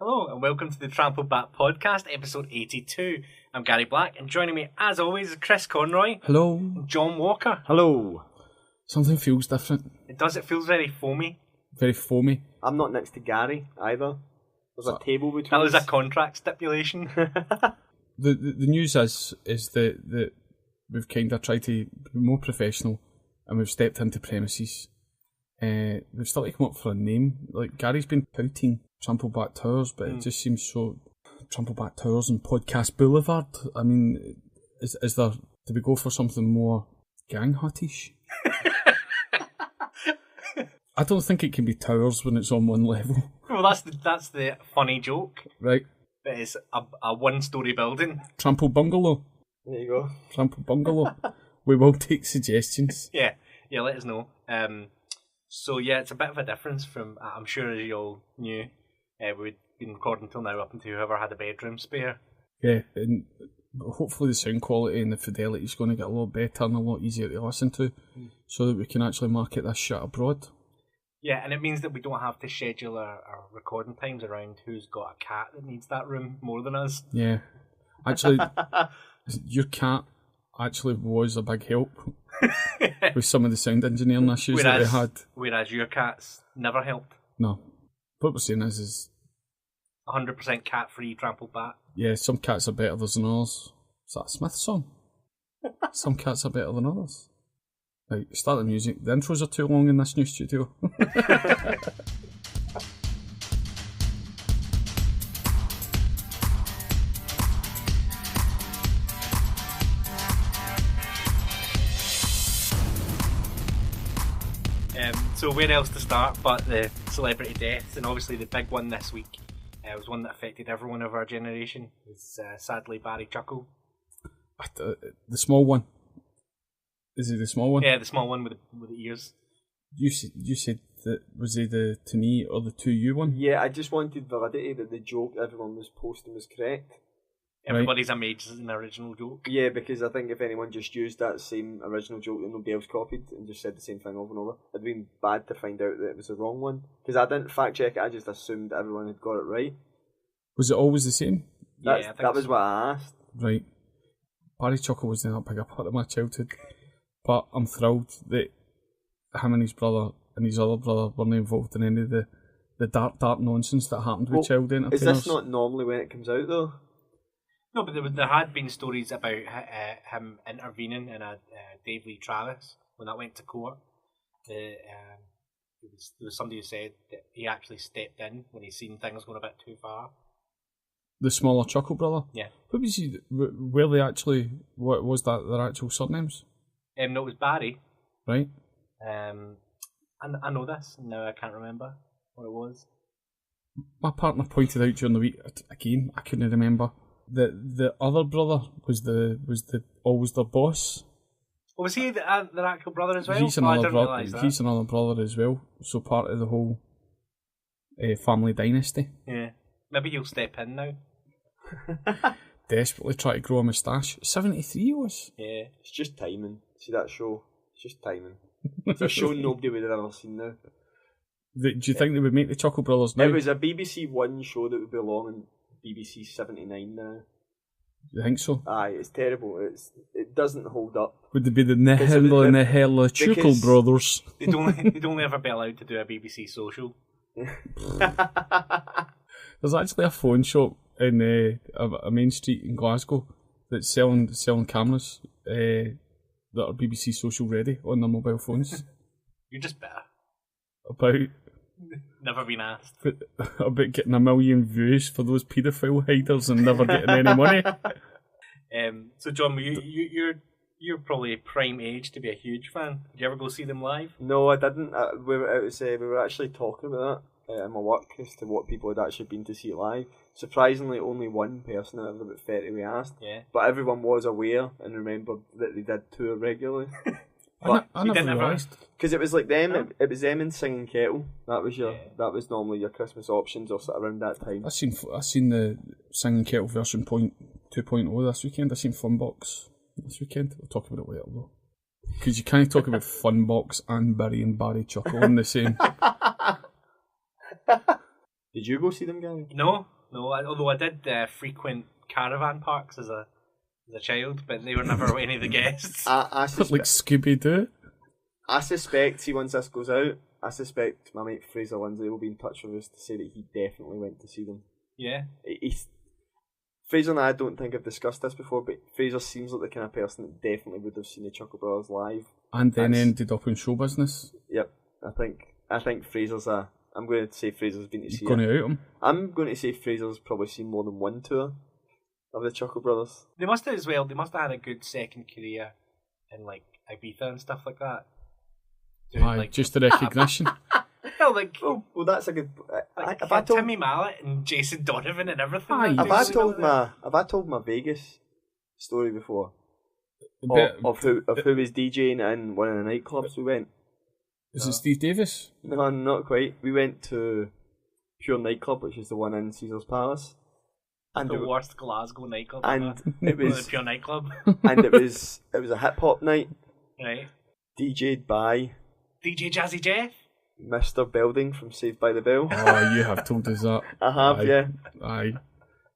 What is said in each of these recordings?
Hello and welcome to the Trampled Back Podcast, episode 82. I'm Gary Black and joining me as always is Chris Conroy. Hello. And John Walker. Hello. Something feels different. It does, it feels very foamy. Very foamy. I'm not next to Gary either. There's a table between That was us. a contract stipulation. The news is that we've kind of tried to be more professional and we've stepped into premises. We've still to come up for a name. Like, Gary's been touting Trampleback Towers, but it just seems so... Trampleback Towers and Podcast Boulevard. I mean, is there... Do we go for something more gang huttish? I don't think it can be towers when it's on one level. Well, that's the funny joke. Right. That is a one-storey building. Trample Bungalow. There you go. Trample Bungalow. We will take suggestions. Yeah, let us know. So yeah, it's a bit of a difference from, I'm sure as you all knew, we'd been recording till now up until whoever had a bedroom spare. Yeah, and hopefully the sound quality and the fidelity is going to get a lot better and a lot easier to listen to, so that we can actually market this shit abroad. Yeah, and it means that we don't have to schedule our recording times around who's got a cat that needs that room more than us. Yeah. Actually, your cat actually was a big help with some of the sound engineering issues that we had. Whereas your cat's never helped. No. What we're saying is 100% cat-free Trampled Back. Yeah, some cats are better than others. Is that a Smith song? Some cats are better than others. Right, start the music. The intros are too long in this new studio. So where else to start but the celebrity deaths, and obviously the big one this week was one that affected everyone of our generation. It's sadly Barry Chuckle. The small one. Is he the small one? Yeah, the small one with the ears. You said that, was he the to me or the to you one? Yeah, I just wanted validity that the joke everyone was posting was correct. Everybody's amazed as an original joke. Yeah, because I think if anyone just used that same original joke that nobody else copied and just said the same thing over and over, it'd been bad to find out that it was the wrong one. Because I didn't fact check it, I just assumed everyone had got it right. Was it always the same? Yeah, that was what I asked. Right. Barry Chuckle was not a big part of my childhood. But I'm thrilled that him and his brother and his other brother weren't involved in any of the dark nonsense that happened with child entertainers. Is this not normally when it comes out though? No, but there had been stories about him intervening in a Dave Lee Travis when that went to court. There was somebody who said that he actually stepped in when he seen things going a bit too far. The smaller Chuckle brother? Yeah. What was he? Were they actually? What was that? Their actual surnames? No, it was Barry. Right. I know this. Now I can't remember what it was. My partner pointed out during the week again. I couldn't remember. The other brother was always their boss. Oh, was he their actual brother as well? He's another brother. He's another brother as well. So part of the whole family dynasty. Yeah. Maybe he'll step in now. Desperately try to grow a moustache. 73 he was. Yeah. It's just timing. See that show? It's just timing. It's a show nobody would have ever seen now. Do you think they would make the Chuckle Brothers now? It was a BBC One show that would belong in BBC 79 now. You think so? Aye, it's terrible. It doesn't hold up. Would they be the Nihil and the Chuckle Brothers? They'd only ever be allowed to do a BBC social. There's actually a phone shop in a main street in Glasgow that's selling cameras that are BBC social ready on their mobile phones. You're just better. About never been asked. About getting 1 million views for those paedophile hiders and never getting any money. So John, you're probably prime age to be a huge fan. Did you ever go see them live? No, I didn't. We were actually talking about that in my work as to what people had actually been to see it live. Surprisingly, only one person out of about 30 we asked. Yeah. But everyone was aware and remembered that they did tour regularly. But I never realised. Because it was like them, it was them and Singing Kettle. That was normally your Christmas options or sort of around that time. I seen the Singing Kettle version 2.0 this weekend. I seen Funbox this weekend. We'll talk about it later though. Because you can't talk about Funbox and Barry Chuckle on the same. Did Did you go see them, Gary? No. Although I did frequent caravan parks as a child, but they were never any of the guests. I Like Scooby-Doo. I suspect, see, once this goes out, I suspect my mate Fraser Lindsay will be in touch with us to say that he definitely went to see them. Yeah. Fraser and I don't think I've discussed this before, but Fraser seems like the kind of person that definitely would have seen the Chuckle Brothers live. And then ended up in show business. Yep. I think Fraser's I'm going to say Fraser's been to see Going to out him. I'm going to say Fraser's probably seen more than one tour of the Chuckle Brothers. They must have as well. They must have had a good second career in like Ibiza and stuff like that. Aye, just the recognition. Well, like, well, that's a good. Have I told Timmy Mallet and Jason Donovan and everything? Aye, have I told my Vegas story before? Of who was DJing in one of the nightclubs we went? Is it Steve Davis? No, not quite. We went to Pure Nightclub, which is the one in Caesar's Palace. And the worst Glasgow nightclub. And it was Pure Nightclub. And it was a hip hop night. Right. DJ'd by DJ Jazzy Jeff. Mr. Belding from Saved by the Bell. Oh, you have told us that. I have, yeah. Aye.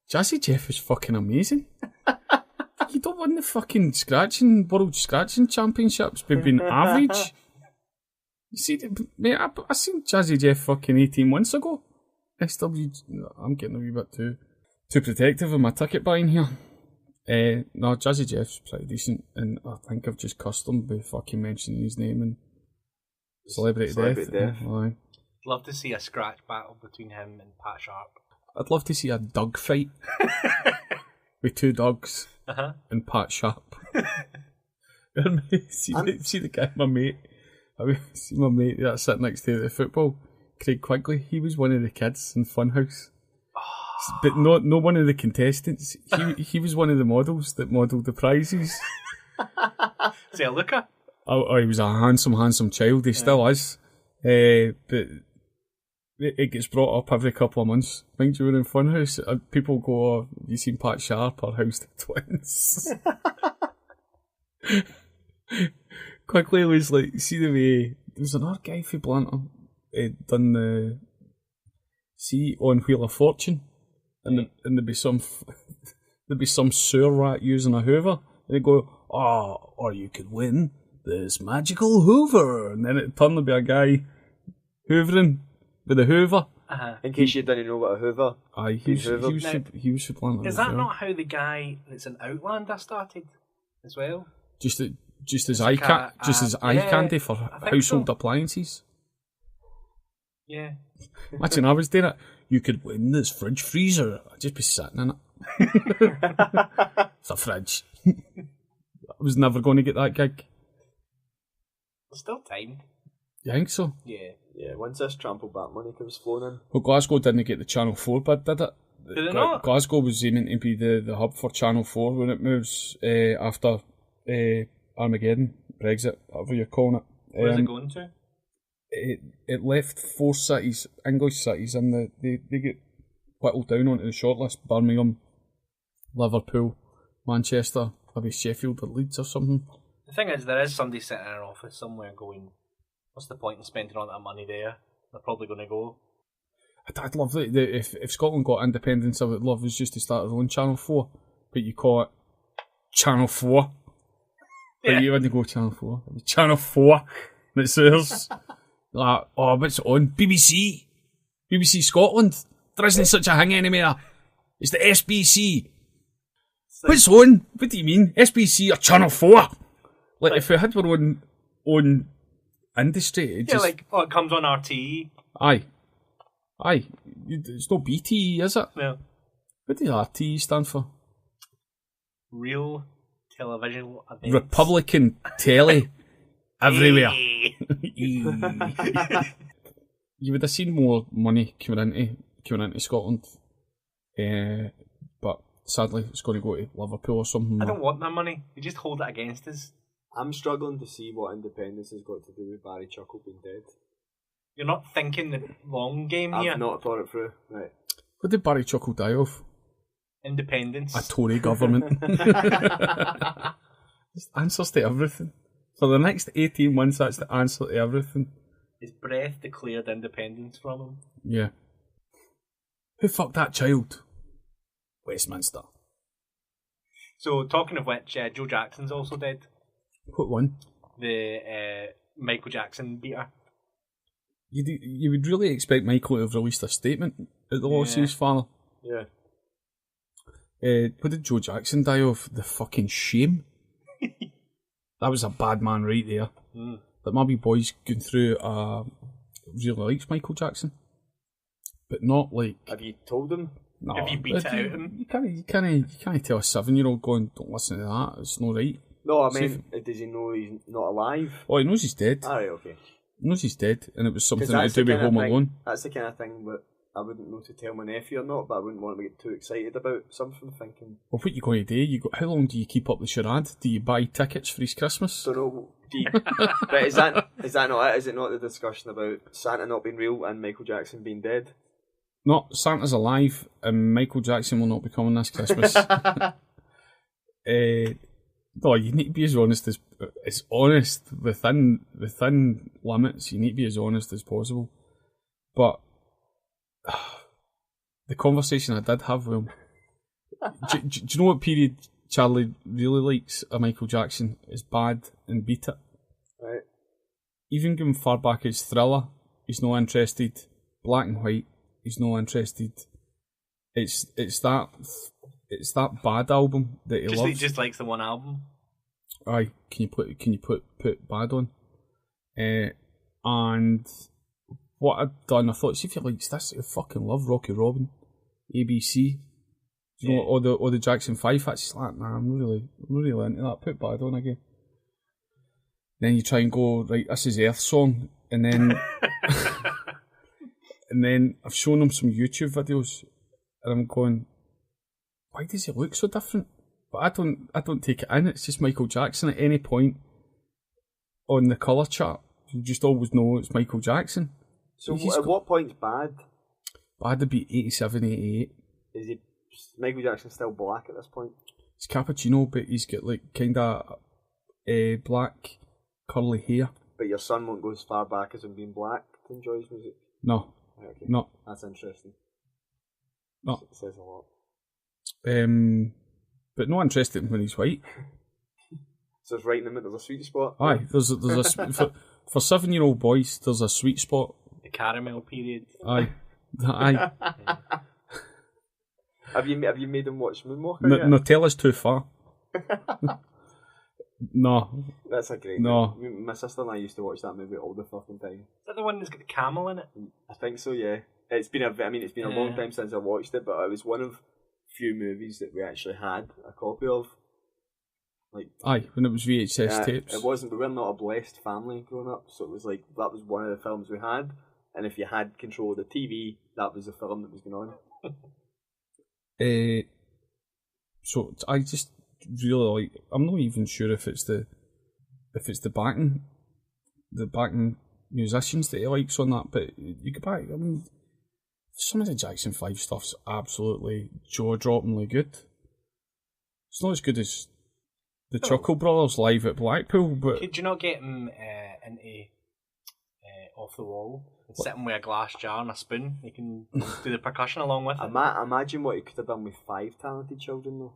Jazzy Jeff is fucking amazing. You don't win the fucking World Scratching Championships by being average. You see, mate, I seen Jazzy Jeff fucking 18 months ago. I'm getting a wee bit too protective of my ticket buying here. No, Jazzy Jeff's pretty decent, and I think I've just cussed him by fucking mentioning his name and Celebrity Death. Aye. Love to see a scratch battle between him and Pat Sharp. I'd love to see a dog fight with two dogs and Pat Sharp. see the guy, my mate. See my mate that's sitting next to the football, Craig Quigley. He was one of the kids in Funhouse. But not one of the contestants. He was one of the models that modelled the prizes. Is he a looker? Oh, he was a handsome child. He still is. But it gets brought up every couple of months. Mind you, we're in Funhouse. People go, "Oh, have you seen Pat Sharp or House the Twins?" Quickly was like, see the way there's another guy for Blantyre done the on Wheel of Fortune, and there'd be some sewer rat using a hoover, and they go, "Oh, or you could win this magical hoover," and then it'd turn to be a guy hoovering with a hoover. In case you didn't know what a hoover. Aye, he was for Blantyre. Is that not how the guy that's in Outlander started as well? Just as eye candy for household appliances. Yeah. Imagine I was doing it. You could win this fridge freezer. I'd just be sitting in it. It's a fridge. I was never going to get that gig. There's still time. You think so? Yeah. Yeah, once this trample back money comes flowing in. Well, Glasgow didn't get the Channel 4 bid, did it? Did it not? Glasgow was aiming to be the hub for Channel 4 when it moves after Armageddon, Brexit, whatever you're calling it. Where's it going to? It left 4 cities, English cities, and they get whittled down onto the shortlist: Birmingham, Liverpool, Manchester, maybe Sheffield or Leeds or something. The thing is, there is somebody sitting in an office somewhere going, "What's the point in spending all that money there? They're probably going to go." I'd love that if Scotland got independence. I would love is just to start our own Channel 4, but you call it Channel 4. Yeah. But you wouldn't go Channel 4. It'd be Channel 4. And it says, like, "Oh, what's it on? BBC Scotland. There isn't such a thing anymore. It's the SBC. What's on? What do you mean? SBC or Channel 4? Like if we had our own industry, it just... it comes on RTE. Aye. It's no BTE, is it? No. What does RTE stand for? Real television events. Republican telly everywhere. You would have seen more money coming into Scotland, but sadly it's going to go to Liverpool or something. I don't want that money. You just hold it against us. I'm struggling to see what independence has got to do with Barry Chuckle being dead. You're not thinking the long game here. I've not thought it through. Right. What did Barry Chuckle die of? Independence. A Tory government. Just answers to everything. For the next 18 months, that's the answer to everything. His breath declared independence from him. Yeah. Who fucked that child? Westminster. So, talking of which, Joe Jackson's also dead. What one? The Michael Jackson beater. You would really expect Michael to have released a statement at the loss of his father. Yeah. What did Joe Jackson die of? The fucking shame. That was a bad man right there. But my wee boy's going through really likes Michael Jackson, but not like. Have you told him? No, Have you beat it out of him? You can't tell a 7-year-old going, don't listen to that. It's not right. No, I mean, does he know he's not alive? Oh, he knows he's dead. Alright, okay. He knows he's dead, and it was something to That's do the with kind of Home thing- Alone. That's the kind of thing that I wouldn't know to tell my nephew or not, but I wouldn't want him to get too excited about something, thinking... Well, what you going to do? How long do you keep up the charade? Do you buy tickets for his Christmas? Don't know. But is that not it? Is it not the discussion about Santa not being real and Michael Jackson being dead? No, Santa's alive, and Michael Jackson will not be coming this Christmas. No, you need to be as honest within limits. You need to be as honest as possible. But the conversation I did have with him, do you know what period Charlie really likes of Michael Jackson is Bad and Beat It? Right. Even going far back as Thriller, he's not interested. Black and White, he's not interested. It's that Bad album that he loves. He just likes the one album. Aye, can you put Bad on? And what I'd done, I thought, see if he likes this, I fucking love Rocky Robin, ABC. You know, or the Jackson 5 hits. He's like, nah, I'm not really into that. Put Bad on again. Then you try and go, right, this is Earth Song, and then and then I've shown him some YouTube videos, and I'm going, why does he look so different? But I don't take it in. It's just Michael Jackson. At any point on the colour chart, you just always know it's Michael Jackson. So at what point's Bad? Bad would be 87, 88. Is Michael Jackson still black at this point? He's cappuccino, but he's got like kind of black curly hair. But your son won't go as far back as him being black to enjoy his music? No. Okay. No. That's interesting. No. It says a lot. But not interested when he's white. So it's right in the middle, there's a sweet spot? Aye, there's a for 7-year-old boys, there's a sweet spot. The caramel period. Aye. Aye. Have you made him watch Moonwalker yet? Nutella's too far. No. That's a great No. movie. My sister and I used to watch that movie all the fucking time. Is that the one that's got the camel in it? I think so, yeah. It's been a long time since I watched it, but it was one of few movies that we actually had a copy of. Like, aye, when it was VHS tapes. It wasn't. We were not a blessed family growing up, so it was like that was one of the films we had, and if you had control of the TV, that was the film that was going on. So I just really like. I'm not even sure if it's the backing musicians that he likes on that, but you go back. I mean, some of the Jackson 5 stuff's absolutely jaw-droppingly good. It's not as good as the Chuckle Brothers live at Blackpool, but... Could you not get him into Off the Wall and sit him with a glass jar and a spoon? You can do the percussion along with it. Imagine what he could have done with 5 talented children, though.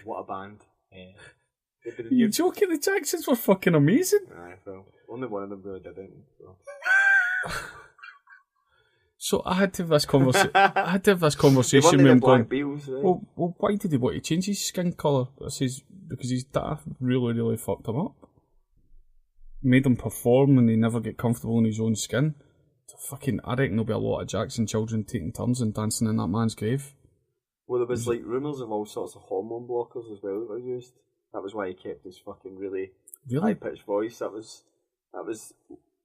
What a band. Yeah. You're joking? The Jacksons were fucking amazing. Aye, well, only one of them really did it. So. So I had to have this conversation. With him going, Beals, right? well, why did he want to change his skin colour? I says, because his dad really, really fucked him up. Made him perform and he never get comfortable in his own skin. I reckon there'll be a lot of Jackson children taking turns and dancing in that man's grave. Well, there was like rumours of all sorts of hormone blockers as well that were used. That was why he kept his fucking really high-pitched voice. That was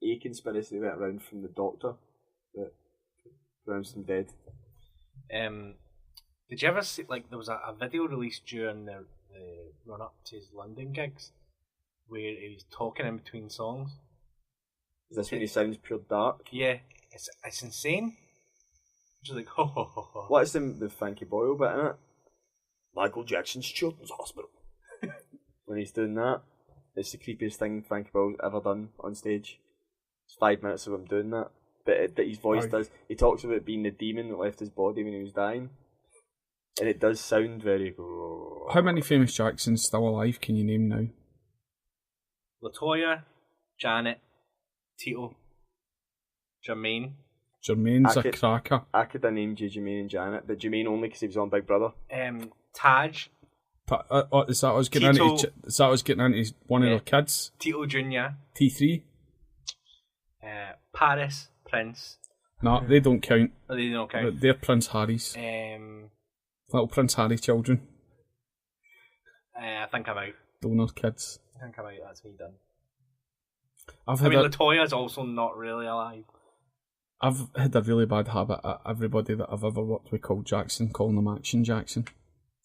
a conspiracy that went around from the doctor that pronounced him dead. Did you ever see, like, there was a video released during the run-up to his London gigs where he was talking in between songs? Is this when he sounds pure dark? Yeah, it's insane. Just like, ho ho ho ho. What's the Frankie Boyle bit in it? Michael Jackson's Children's Hospital. When he's doing that, it's the creepiest thing Frankie Boyle's ever done on stage. It's 5 minutes of him doing that. but his voice does. He talks about being the demon that left his body when he was dying, and it does sound very. How many famous Jacksons still alive can you name now? LaToya, Janet, Tito, Jermaine. Jermaine's a cracker. I could have named you Jermaine and Janet, but Jermaine only because he was on Big Brother. Taj. Is that us getting Tito, into? Is that us getting into one of their kids? Tito Jr. T3. Paris, Prince. No, they don't count. Oh, they don't count. They're Prince Harry's. Little Prince Harry children. I think I'm out. Donor kids. I think I'm out. That's me done. LaToya's also not really alive. I've had a really bad habit at everybody that I've ever worked with called Jackson, calling them Action Jackson.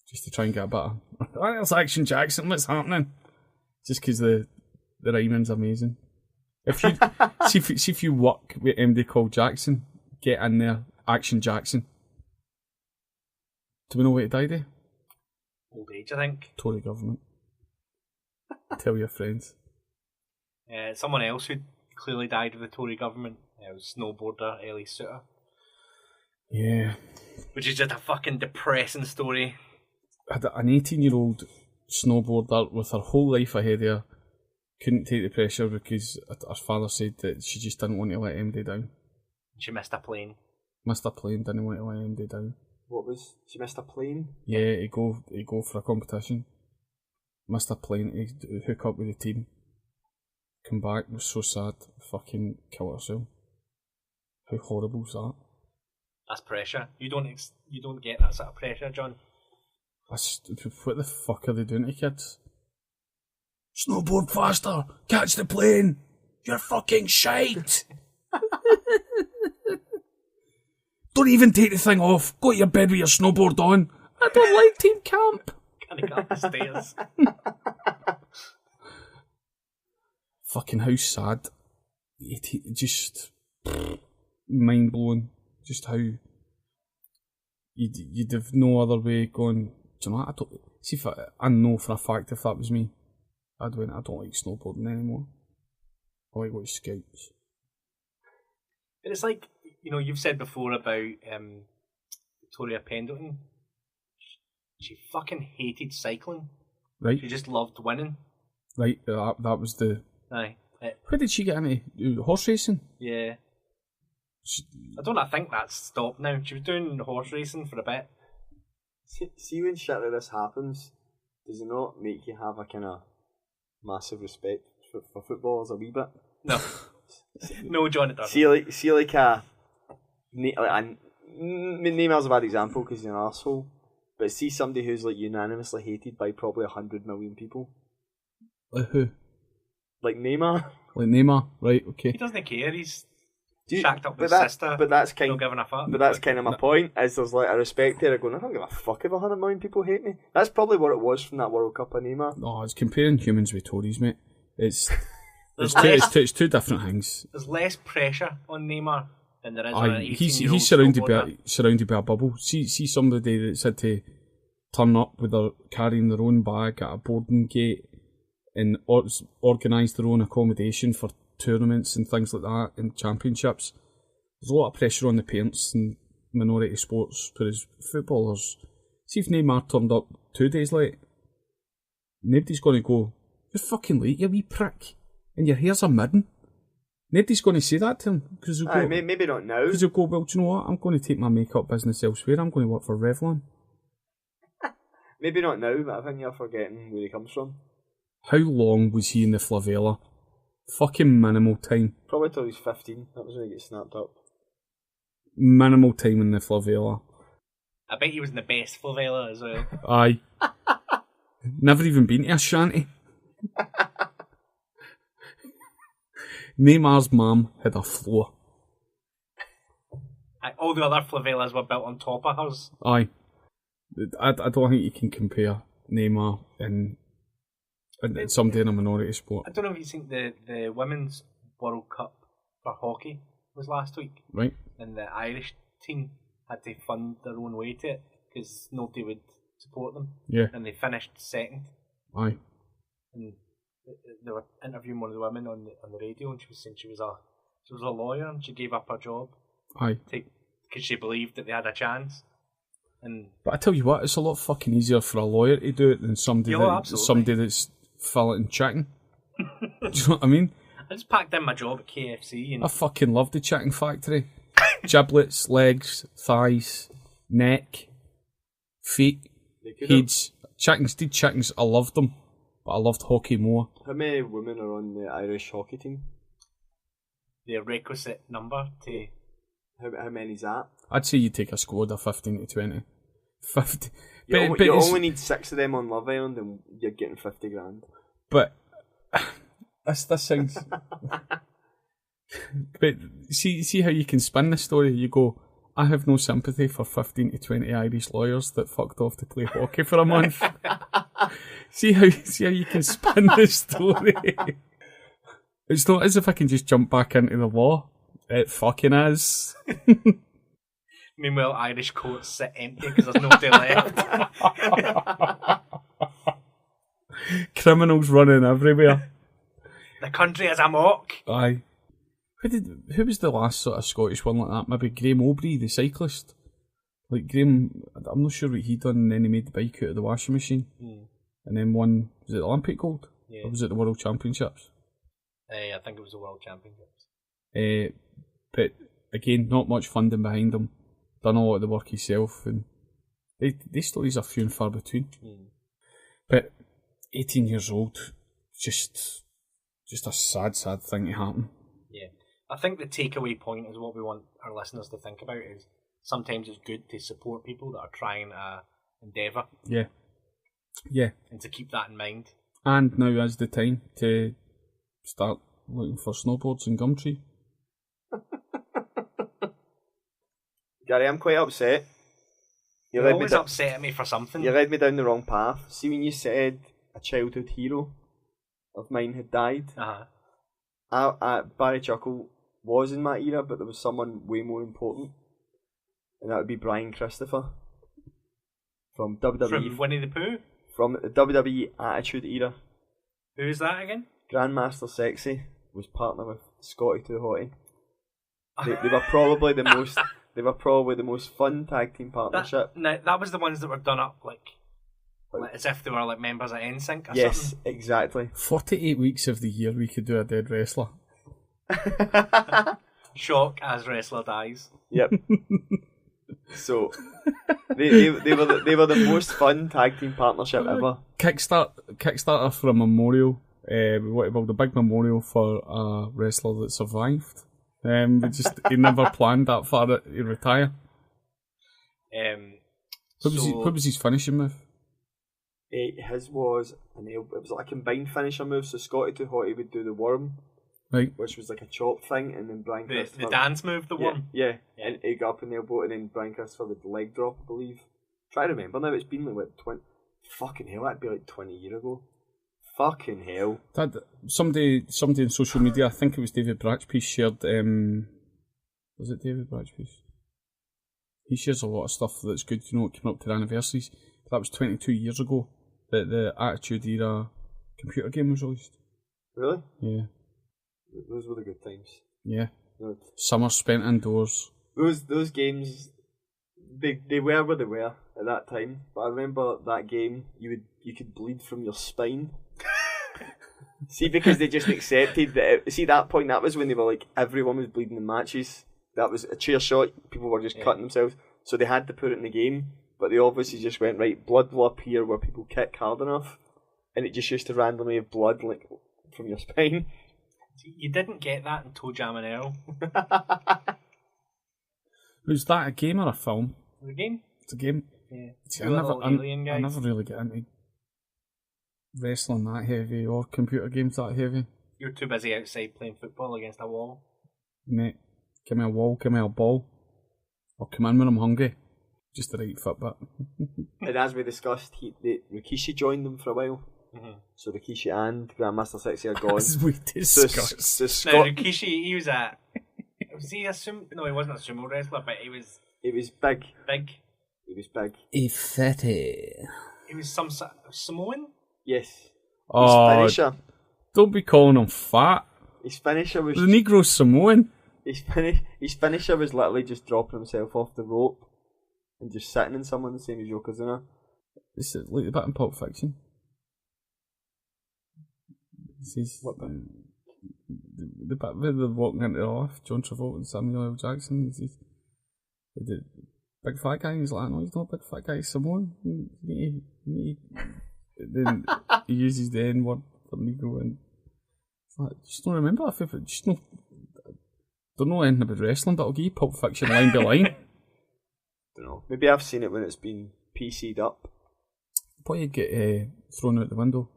Just to try and get a bit of, oh, there's Action Jackson, what's happening? Just because the rhyming's amazing. If you see if you work with MD called Jackson, get in there, Action Jackson. Do we know what he died of? Old age, I think. Tory government. Tell your friends. Someone else who clearly died of the Tory government was snowboarder Ellie Suter. Yeah. Which is just a fucking depressing story. Had an 18-year-old snowboarder with her whole life ahead of her, couldn't take the pressure because her father said that she just didn't want to let MD down. She missed a plane. Didn't want to let MD down. She missed a plane? Yeah, he go for a competition. Missed a plane to hook up with the team. Come back, was so sad, fucking killed herself. How horrible is that? That's pressure. You don't get that sort of pressure, John. What the fuck are they doing to kids? Snowboard faster! Catch the plane! You're fucking shite! Don't even take the thing off. Go to your bed with your snowboard on. I don't like team camp. Can't get up the stairs. Fucking how sad. Just mind blowing. Just how you'd have no other way going. Do you know what? I know for a fact if that was me, I don't like snowboarding anymore. I like watching scouts. But it's like, you've said before about Victoria Pendleton. She fucking hated cycling. Right. She just loved winning. Right, that was the... Aye. Where did she get into? Horse racing? Yeah. I think that's stopped now. She was doing horse racing for a bit. See when shit like this happens, does it not make you have a kind of massive respect for footballers a wee bit? No. No, John, it doesn't. See like Neymar's a bad example because he's an arsehole, but see somebody who's like unanimously hated by probably 100 million people. Like who? Like Neymar. Like Neymar, right, okay. He doesn't care, he's shacked up with his sister. But that's kind not giving a fuck. But that's kind of my point, is there's like a respect there of going, I don't give a fuck if 100 million people hate me. That's probably what it was from that World Cup of Neymar. No, it's comparing humans with Tories, mate. It's two different things. There's less pressure on Neymar than there is on an 18-year-old he's surrounded by a bubble. See somebody that's had to turn up with carrying their own bag at a boarding gate and organise their own accommodation for tournaments and things like that and championships. There's a lot of pressure on the parents in minority sports, whereas footballers, see if Neymar turned up 2 days late, nobody's going to go, you're fucking late, you wee prick, and your hair's a midden. Nobody's going to say that to him. Because maybe not now. Because they'll go, well, do you know what, I'm going to take my makeup business elsewhere, I'm going to work for Revlon. Maybe not now, but I think you're forgetting where he comes from. How long was he in the favela? Fucking minimal time. Probably till he was 15. That was when he got snapped up. Minimal time in the favela. I bet he was in the best favela as well. Aye. Never even been to a shanty. Neymar's mum had a floor. All the other favelas were built on top of hers. Aye. I don't think you can compare Neymar and somebody in a minority sport. I don't know if you think the Women's World Cup for hockey was last week. Right. And the Irish team had to fund their own way to it because nobody would support them. Yeah. And they finished second. Aye. And they were interviewing one of the women on the radio, and she was saying she She was a lawyer and she gave up her job. Aye. Because she believed that they had a chance. But I tell you what, it's a lot fucking easier for a lawyer to do it than somebody that's filleting chicken. Do you know what I mean? I just packed in my job at KFC and I fucking loved the chicken factory. Giblets, legs, thighs, neck, feet, heads. Chickens, I loved them. But I loved hockey more. How many women are on the Irish hockey team? The requisite number to... How many's that? I'd say you take a squad of 15 to 20. 50. You only need 6 of them on Love Island and you're getting 50 grand. But this sounds... But see how you can spin the story? You go, I have no sympathy for 15 to 20 Irish lawyers that fucked off to play hockey for a month. see how you can spin the story? It's not as if I can just jump back into the law. It fucking is. Meanwhile, Irish courts sit empty because there's nobody left. Criminals running everywhere. The country is amok. Aye. Who was the last sort of Scottish one like that? Maybe Graham Aubrey, the cyclist. Like Graham, I'm not sure what he done, and then he made the bike out of the washing machine. And then won, was it the Olympic gold? Yeah. Or was it the World Championships? I think it was the World Championships. But again, not much funding behind him. Done a lot of the work himself, and these stories are few and far between. But 18 years old, just a sad thing to happen. Yeah, I think the takeaway point is what we want our listeners to think about is sometimes it's good to support people that are trying a endeavour. Yeah. And to keep that in mind. And now is the time to start looking for snowboards and Gumtree. Gary, I'm quite upset. You're always upset at me for something. You led me down the wrong path. See, when you said a childhood hero of mine had died, Barry Chuckle was in my era, but there was someone way more important, and that would be Brian Christopher from WWE. From Winnie the Pooh? From the WWE Attitude Era. Who's that again? Grandmaster Sexy was partner with Scotty Too Hottie. They were probably the most. They were probably the most fun tag team partnership. That was the ones that were done up like as if they were like members of NSYNC or something. Yes, exactly. 48 weeks of the year we could do a dead wrestler. Shock as wrestler dies. Yep. So they were the most fun tag team partnership ever. Kickstarter for a memorial. We want to build a big memorial for a wrestler that survived. He never planned that far to retire. What was his finishing move? His was it was like a combined finisher move. So Scotty Too Hottie would do the worm, right, which was like a chop thing, and then Brian Christopher the dance move, the worm. Yeah, and he got up in the elbow, and then Brian Christopher would leg drop, I believe. Try to remember now. It's been like what 20. Fucking hell, that'd be like 20 years ago. Fucking hell. Somebody on social media, I think it was David Bratchpiece, shared... was it David Bratchpiece? He shares a lot of stuff that's good, coming up to the anniversaries. That was 22 years ago that the Attitude Era computer game was released. Really? Yeah. Those were the good times. Yeah. Summer spent indoors. Those games, they were where they were at that time. But I remember that game, you could bleed from your spine. See, because they just accepted that. See, that point, that was when they were like, everyone was bleeding in matches. That was a chair shot. People were just cutting themselves. So they had to put it in the game. But they obviously just went, right, blood will appear where people kick hard enough. And it just used to randomly have blood like from your spine. You didn't get that in Toe Jam and Earl. Was that a game or a film? It was a game. It's a game? Yeah. See, I never really get into wrestling that heavy or computer games that heavy. You're too busy outside playing football against a wall. Mate, give me a wall, give me a ball. Or come in when I'm hungry. Just the right fit bit. And as we discussed, Rikishi joined them for a while. Mm-hmm. So Rikishi and Grandmaster Sexy are gone. As we discussed. Now Rikishi, he was a... Was he a sumo? No, he wasn't a sumo wrestler, but he was... He was big. Big. He was big. A fatty. He was some Samoan? Yes. Oh, his finisher. Don't be calling him fat. His finisher was... The Negro Samoan. His finisher was literally just dropping himself off the rope and just sitting in someone the same as Yokozuna. It's like the bit in Pulp Fiction. What bit? The bit where they're walking into the lift, John Travolta and Samuel L. Jackson. The big fat guy, he's like, no, he's not a big fat guy, he's Samoan. Then he uses the N word for Negro, and it's like, just don't remember if it just don't know anything about wrestling, but I'll give you Pulp Fiction line by line. Don't know. Maybe I've seen it when it's been PC'd up. But you get thrown out the window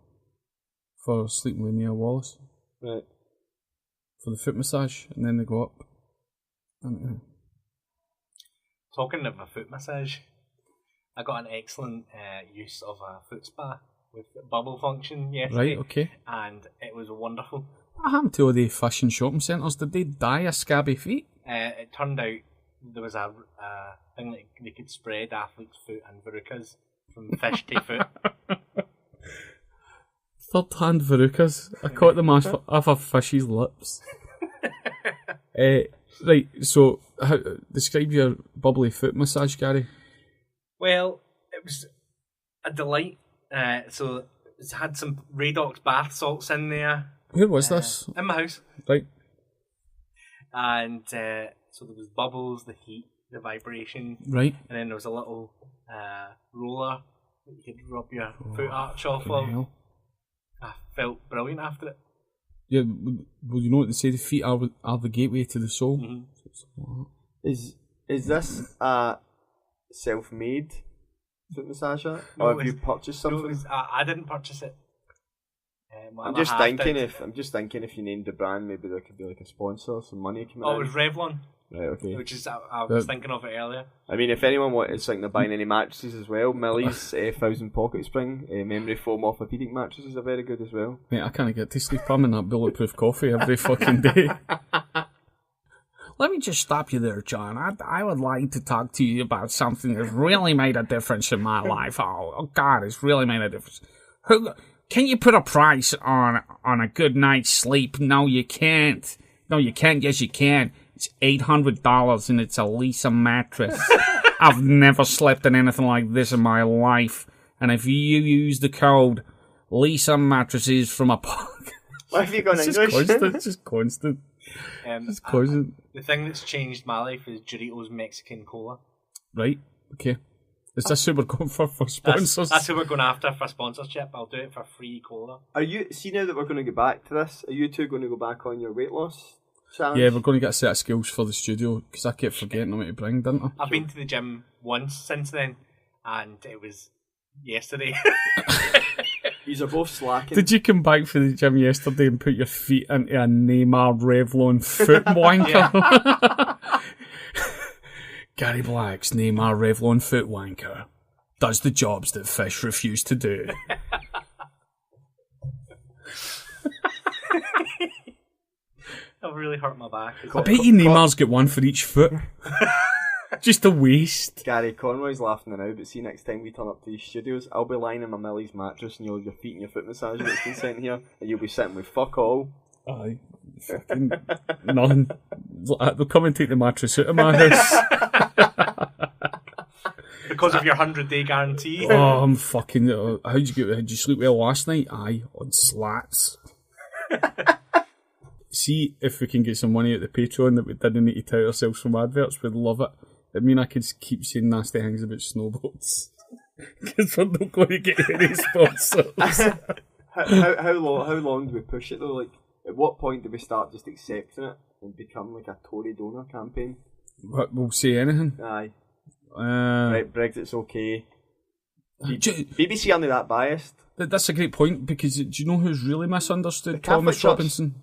for sleeping with Nia Wallace. Right. For the foot massage, and then they go up. And, Talking of a foot massage, I got an excellent use of a foot spa with bubble function yesterday. Right, okay. And it was wonderful. What happened to all the fashion shopping centres? Did they die of scabby feet? It turned out there was a thing that they could spread athlete's foot and verrucas from fish to foot. Third-hand verrucas. I caught them off a fish's lips. Right, so describe your bubbly foot massage, Gary. Well, it was a delight. So it's had some Radox bath salts in there. Where was this? In my house. Right. And so there was bubbles, the heat, the vibration. Right. And then there was a little roller that you could rub your foot arch off of. Hell. I felt brilliant after it. Yeah, well, you know what they say, the feet are the gateway to the soul. Mm-hmm. Is this a self-made foot massager? No, or have you purchased something? No, I didn't purchase it. I'm just thinking if you named the brand, maybe there could be like a sponsor, some money coming in. Oh, it was Revlon. Right, okay. Which is, I was thinking of it earlier. I mean, if anyone is thinking of buying any mattresses as well, Millie's 1000 Pocket Spring memory foam orthopedic mattresses are very good as well. Mate, I can't get to sleep. I'm in that bulletproof coffee every fucking day. Let me just stop you there, John. I would like to talk to you about something that's really made a difference in my life. Oh God, it's really made a difference. Can you put a price on a good night's sleep? No, you can't. No, you can't. Yes, you can. It's $800 and it's a Lisa mattress. I've never slept in anything like this in my life. And if you use the code Lisa mattresses from a pocket, why have you gone English? It's just constant. It's constant. The thing that's changed my life is Doritos Mexican Cola. Right. Okay. Is this who we're going for sponsors? That's who we're going after for sponsorship. I'll do it for free cola. Are you see now that we're going to get back to this? Are you two going to go back on your weight loss challenge? Yeah, we're going to get a set of skills for the studio because I kept forgetting what to bring, didn't I? I've been to the gym once since then, and it was yesterday. These are both slacking. Did you come back from the gym yesterday and put your feet into a Neymar Revlon foot wanker? Gary Black's Neymar Revlon foot wanker does the jobs that fish refuse to do. I've really hurt my back. I bet you Neymar's got one for each foot. Just a waste. Gary, Conroy's laughing now, but see, next time we turn up to these studios, I'll be lying in my Millie's mattress and you'll have your feet and your foot massage that's been sent here, and you'll be sitting with fuck all. Aye. Fucking none. They'll come and take the mattress out of my house. Because of your 100-day guarantee. Oh, I'm fucking... How'd you sleep well last night? Aye, on slats. See if we can get some money at the Patreon that we didn't need to tout ourselves from adverts. We'd love it. I mean, I could keep saying nasty things about snowboards. Because we're not going to get any sponsors. How long do we push it though? Like, at what point do we start just accepting it and become like a Tory donor campaign? We'll say anything. Aye. Right, Brexit's okay. BBC aren't that biased. That's a great point, because do you know who's really misunderstood? Thomas Robinson.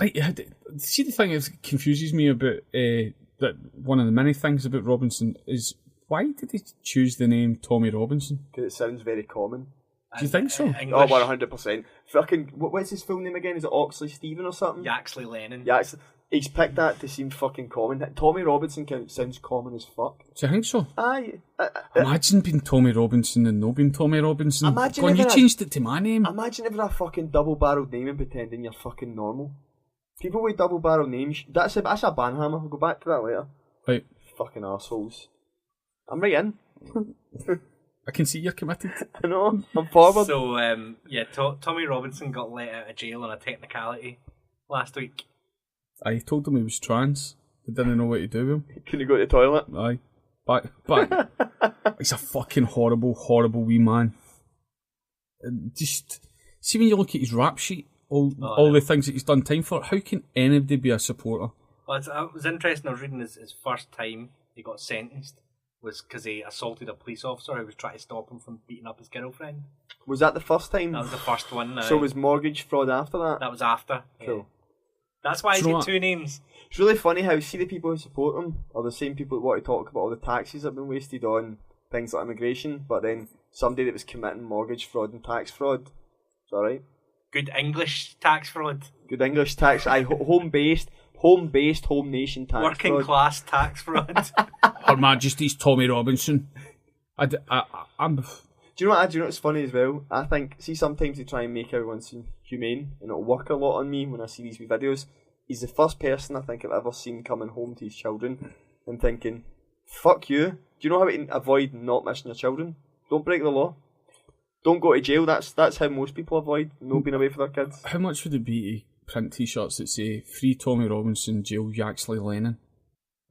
Right, see, the thing that confuses me about that one of the many things about Robinson is, why did he choose the name Tommy Robinson? Because it sounds very common. Do you think so? English. Oh, 100%. Fucking, what's his full name again? Is it Oxley Stephen or something? Yaxley Lennon. He's picked that to seem fucking common. Tommy Robinson sounds common as fuck. Do you think so? Aye. Imagine being Tommy Robinson and no being Tommy Robinson. Imagine you changed it to my name. Imagine having a fucking double-barreled name and pretending you're fucking normal. People with double barrel names, that's a banhammer. I'll go back to that later. Right. Fucking assholes. I'm right in. I can see you're committed. I know, I'm forward. So, Tommy Robinson got let out of jail on a technicality last week. I told him he was trans. They didn't know what to do with him. Can you go to the toilet? Aye. But he's a fucking horrible, horrible wee man. Just see when you look at his rap sheet, all the things that he's done time for. How can anybody be a supporter? Well, it was interesting. I was reading his first time he got sentenced was because he assaulted a police officer who was trying to stop him from beating up his girlfriend. Was that the first time? That was the first one. So was mortgage fraud after that? That was after. Cool. Yeah. That's why he's got two names. It's really funny how see the people who support him are the same people that want to talk about all the taxes that have been wasted on things like immigration, but then somebody that was committing mortgage fraud and tax fraud. Is that right? Good English tax fraud. Good English tax. Home-based, home nation tax Working fraud. class tax fraud. Her Majesty's Tommy Robinson. I'm. Do you know what's funny as well? I think, see, sometimes they try and make everyone seem humane, and it'll work a lot on me when I see these wee videos. He's the first person I think I've ever seen coming home to his children and thinking, fuck you. Do you know how to avoid not missing your children? Don't break the law. Don't go to jail. That's how most people avoid not being away for their kids. How much would it be to print t-shirts that say, Free Tommy Robinson, jail Yaxley Lennon?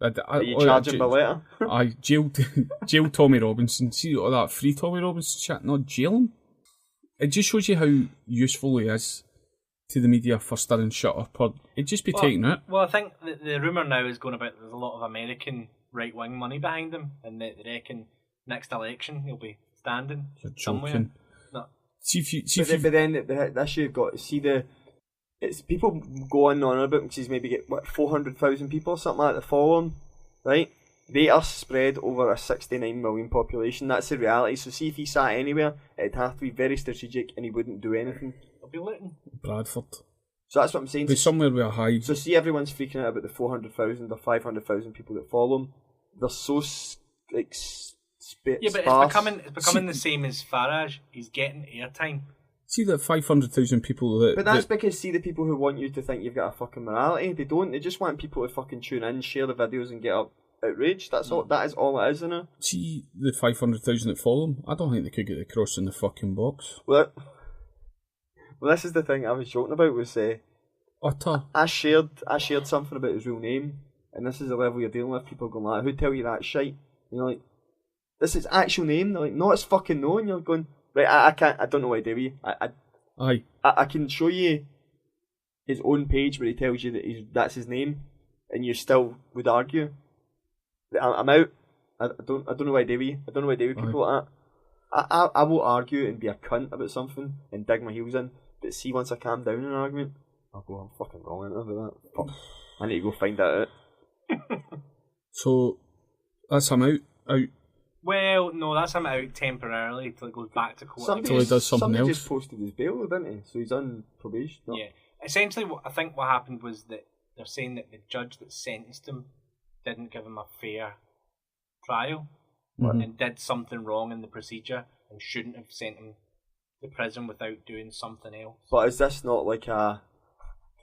Are you charging by letter? Aye, jail Tommy Robinson. See all that Free Tommy Robinson shit, not jail him. It just shows you how useful he is to the media for stirring shit up, or he'd just be taking it. Well, I think the rumour now is going about there's a lot of American right-wing money behind him, and they reckon next election he'll be standing somewhere. No. But then the issue you've got to see it's people go on about him because he's maybe get 400,000 people or something like that follow him, right? They are spread over a 69 million population. That's the reality. So see if he sat anywhere, it'd have to be very strategic, and he wouldn't do anything. He'll be looting. Bradford. So that's what I'm saying. Be somewhere with a high. So see, everyone's freaking out about the 400,000 or 500,000 people that follow him. They're so sparse. Yeah, but it's becoming the same as Farage. He's getting airtime. See that 500,000 people that... But that's because, see, the people who want you to think you've got a fucking morality, they don't. They just want people to fucking tune in, share the videos and get outraged. That's all. That is all it is, isn't it? See the 500,000 that follow him? I don't think they could get the cross in the fucking box. Well, this is the thing I was joking about, was utter. I shared something about his real name, and this is the level you're dealing with. People going like, who tell you that shite? You know, like, this is actual name. They're like, no, it's fucking no. And you're going, right, I don't know what to do with you. I can show you his own page where he tells you that that's his name, and you still would argue. I'm out. I don't know what to do with you. I don't know what to do with people like that. I will argue and be a cunt about something and dig my heels in, but see, once I calm down in an argument, I'll go, I'm fucking wrong about that. Fuck. I need to go find that out. So that's him out. Well, no, that's him out temporarily till it goes back to court. Until he does something else. Somebody just posted his bail, didn't he? So he's on probation. No? Yeah. Essentially, what happened was that they're saying that the judge that sentenced him didn't give him a fair trial and did something wrong in the procedure and shouldn't have sent him to prison without doing something else. But is this not like I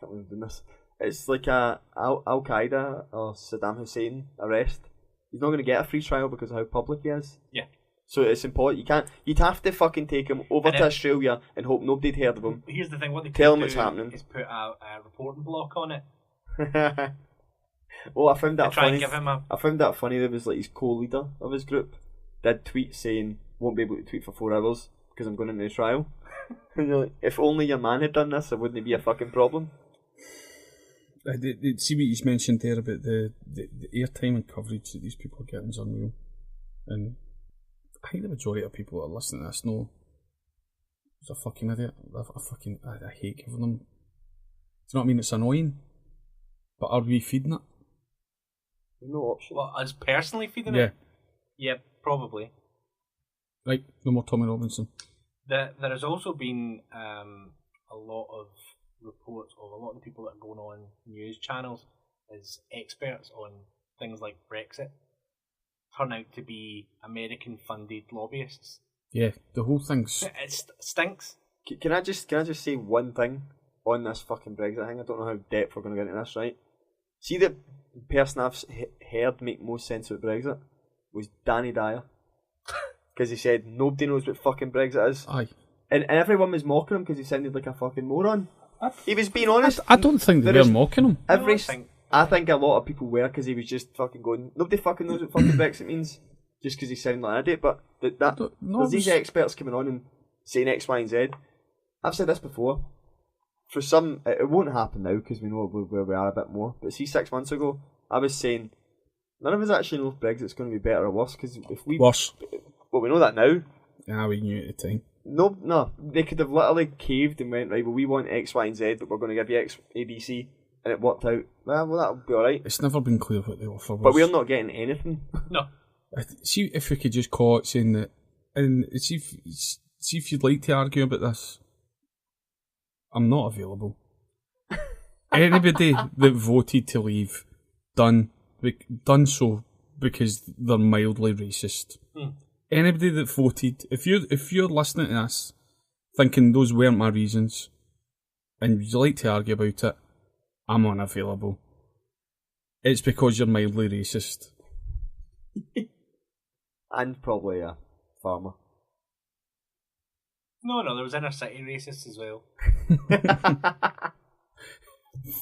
can't believe I'm doing this. It's like a Al Qaeda or Saddam Hussein arrest. He's not going to get a free trial because of how public he is. Yeah. So it's important. You'd have to fucking take him over to Australia and hope nobody'd heard of him. Here's the thing: what they tell him do what's happening is put a reporting block on it. Well, I found that try funny. And give him I found that funny. There was like his co-leader of his group did tweet saying won't be able to tweet for 4 hours because I'm going into the trial. And you're like, if only your man had done this, it wouldn't be a fucking problem. See what you mentioned there about the airtime and coverage that these people are getting is unreal. And I think the majority of people that are listening to this know it's a fucking idiot. I hate giving them. Do you know what I mean? It's annoying. But are we feeding it? No option. Well, us personally feeding it? Yeah. Yeah, probably. Right, no more Tommy Robinson. There has also been a lot of reports of a lot of the people that are going on news channels as experts on things like Brexit turn out to be American-funded lobbyists. Yeah, the whole thing's... It stinks. Can I just say one thing? on this fucking Brexit thing, I don't know how depth we're going to get into this, right? See, the person I've heard make most sense of Brexit was Danny Dyer. Because he said nobody knows what fucking Brexit is. Aye. And everyone was mocking him because he sounded like a fucking moron. He was being honest. I don't think they were mocking him. I think a lot of people were, because he was just fucking going, nobody fucking knows what fucking Brexit means, just because he sounded like an idiot. But there's these experts coming on and saying X, Y and Z. I've said this before. For some, it won't happen now because we know where we are a bit more. But see, 6 months ago, I was saying none of us actually know if Brexit's going to be better or worse. Because if we worse, well, we know that now. Yeah, we knew at the time. No, they could have literally caved and went, right, well, we want X, Y and Z, but we're going to give you X, A, B, C, and it worked out. Well, that'll be alright. It's never been clear what the offer was. But we're not getting anything. No. See if we could just call it saying that, and see if you'd like to argue about this. I'm not available. Anybody that voted to leave done so because they're mildly racist. Anybody that voted, if you're listening to this thinking those weren't my reasons and you'd like to argue about it, I'm unavailable. It's because you're mildly racist. And probably a farmer. No, there was inner city racists as well.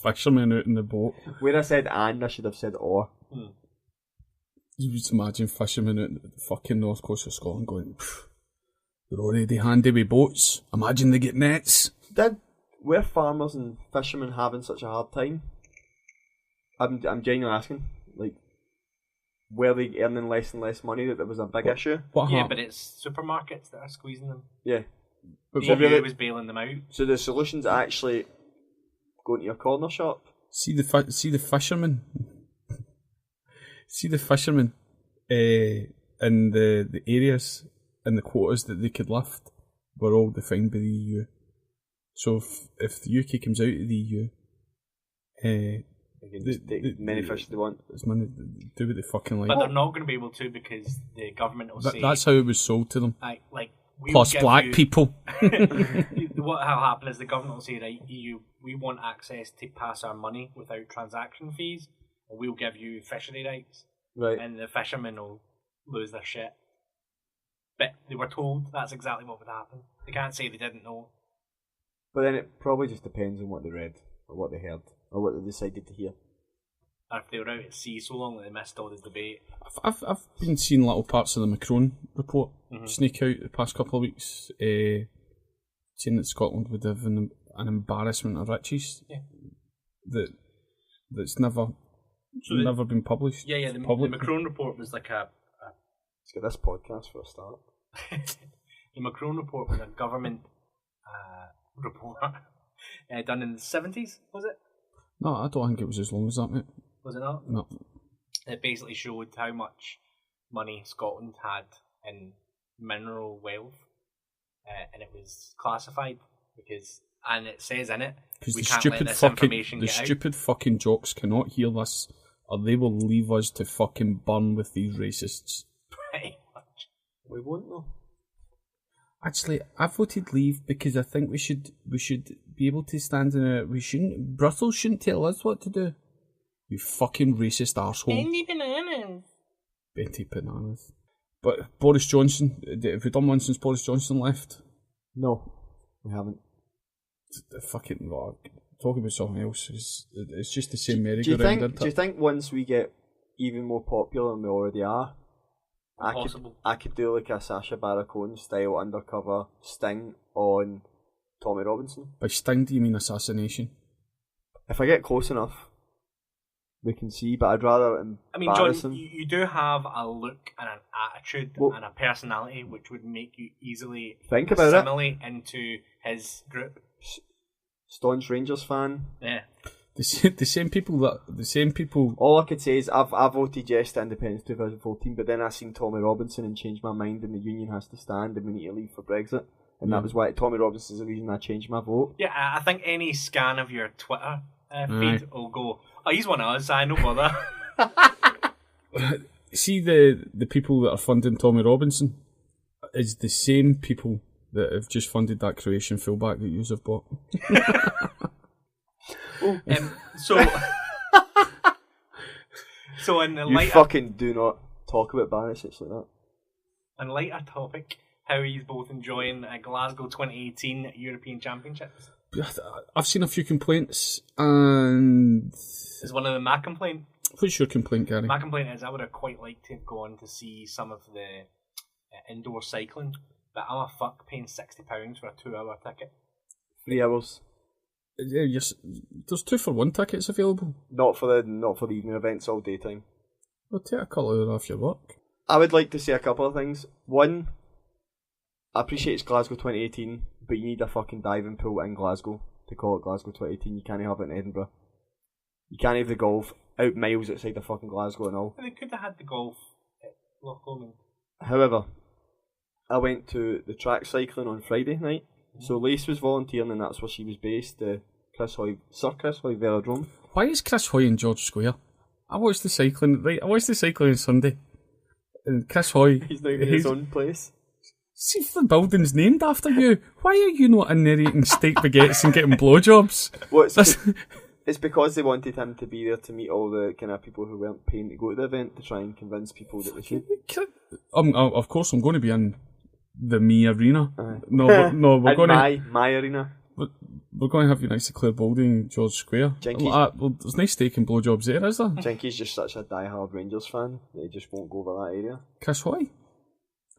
Fishermen out in the boat. Where I said and, I should have said or. You just imagine fishermen out in the fucking north coast of Scotland going, they're already handy with boats. Imagine they get nets. Were farmers and fishermen having such a hard time? I'm genuinely asking. Like, were they earning less and less money, that there was a big issue? But it's supermarkets that are squeezing them. Yeah. But the EU was bailing them out. So the solution's actually going to your corner shop? See the fishermen. See the fishermen in the areas and the quotas that they could lift were all defined by the EU. So if the UK comes out of the EU, they can just take many fish they want. Do what they fucking like. But they're not going to be able to because the government will say... That's how it was sold to them. Plus black people. What will happen is the government will say, right, EU, we want access to pass our money without transaction fees, and we'll give you fishery rights. Right. And the fishermen will lose their shit. But they were told that's exactly what would happen. They can't say they didn't know. But then it probably just depends on what they read, or what they heard, or what they decided to hear. Or if they were out at sea so long that they missed all the debate. I've been seeing little parts of the Macron report sneak out the past couple of weeks, saying that Scotland would have an embarrassment of riches that's never been published. Yeah. The Macron report was like a... Let's get this podcast for a start. The Macron report was a government report done in the 70s, was it? No, I don't think it was as long as that, mate. Was it not? No. It basically showed how much money Scotland had in mineral wealth, and it was classified and it says in it, we can't let this information get out. The stupid fucking jocks cannot hear this, or they will leave us to fucking burn with these racists. Pretty much. We won't though. Actually, I voted leave because I think we should be able to stand in a... Brussels shouldn't tell us what to do. You fucking racist arsehole. Benty bananas. But Boris Johnson, have we done one since Boris Johnson left? No, we haven't. Fucking... Talking about something else, it's just the same merry-go-round, isn't it? Do you think once we get even more popular than we already are, I could do like a Sacha Baron Cohen style undercover sting on Tommy Robinson? By sting, do you mean assassination? If I get close enough, we can see, but I'd rather embarrass him. You do have a look and an attitude and a personality which would make you easily assimilate into his group. Staunch Rangers fan. Yeah. The same people. All I could say is I voted yes to independence 2014, but then I seen Tommy Robinson and changed my mind, and the union has to stand, and we need to leave for Brexit, and that was why Tommy Robinson's the reason I changed my vote. Yeah, I think any scan of your Twitter feed will go, oh, he's one of us, no bother. See the people that are funding Tommy Robinson is the same people that have just funded that Croatian fullback that you have bought. So in the you lighter, fucking do not talk about Barisic like that. on lighter topic, how he's both enjoying Glasgow 2018 European Championships. I've seen a few complaints, and Is one of them my complaint? what's your complaint, Gary? My complaint is I would have quite liked to go on to see some of the indoor cycling, but I'm a fuck paying £60 for a 2-hour ticket. 3 hours. Yeah, yes, there's 2-for-1 tickets available. Not for the evening events all daytime. Well, take a couple of hours off your work. I would like to say a couple of things. One, I appreciate it's Glasgow 2018, but you need a fucking diving pool in Glasgow to call it Glasgow 2018. You can't have it in Edinburgh. You can't have the golf out miles outside of fucking Glasgow and all. They could have had the golf at Loch Lomond. However, I went to the track cycling on Friday night. So Lace was volunteering, and that's where she was based. Sir Chris Hoy Velodrome. Why is Chris Hoy in George Square? I watched the cycling on Sunday. And Chris Hoy... He's now in his own place. See if the building's named after you. Why are you not in there eating steak baguettes and getting blowjobs? Well, it's because they wanted him to be there to meet all the kind of people who weren't paying to go to the event, to try and convince people that they should. Of course, I'm going to be in the Me Arena. No, we're going to... My arena. We're going to have United Clare Baldy in George Square. Well, there's nice steak and blowjobs there, is there? Jenky's just such a die-hard Rangers fan that he just won't go over that area. Chris Hoy?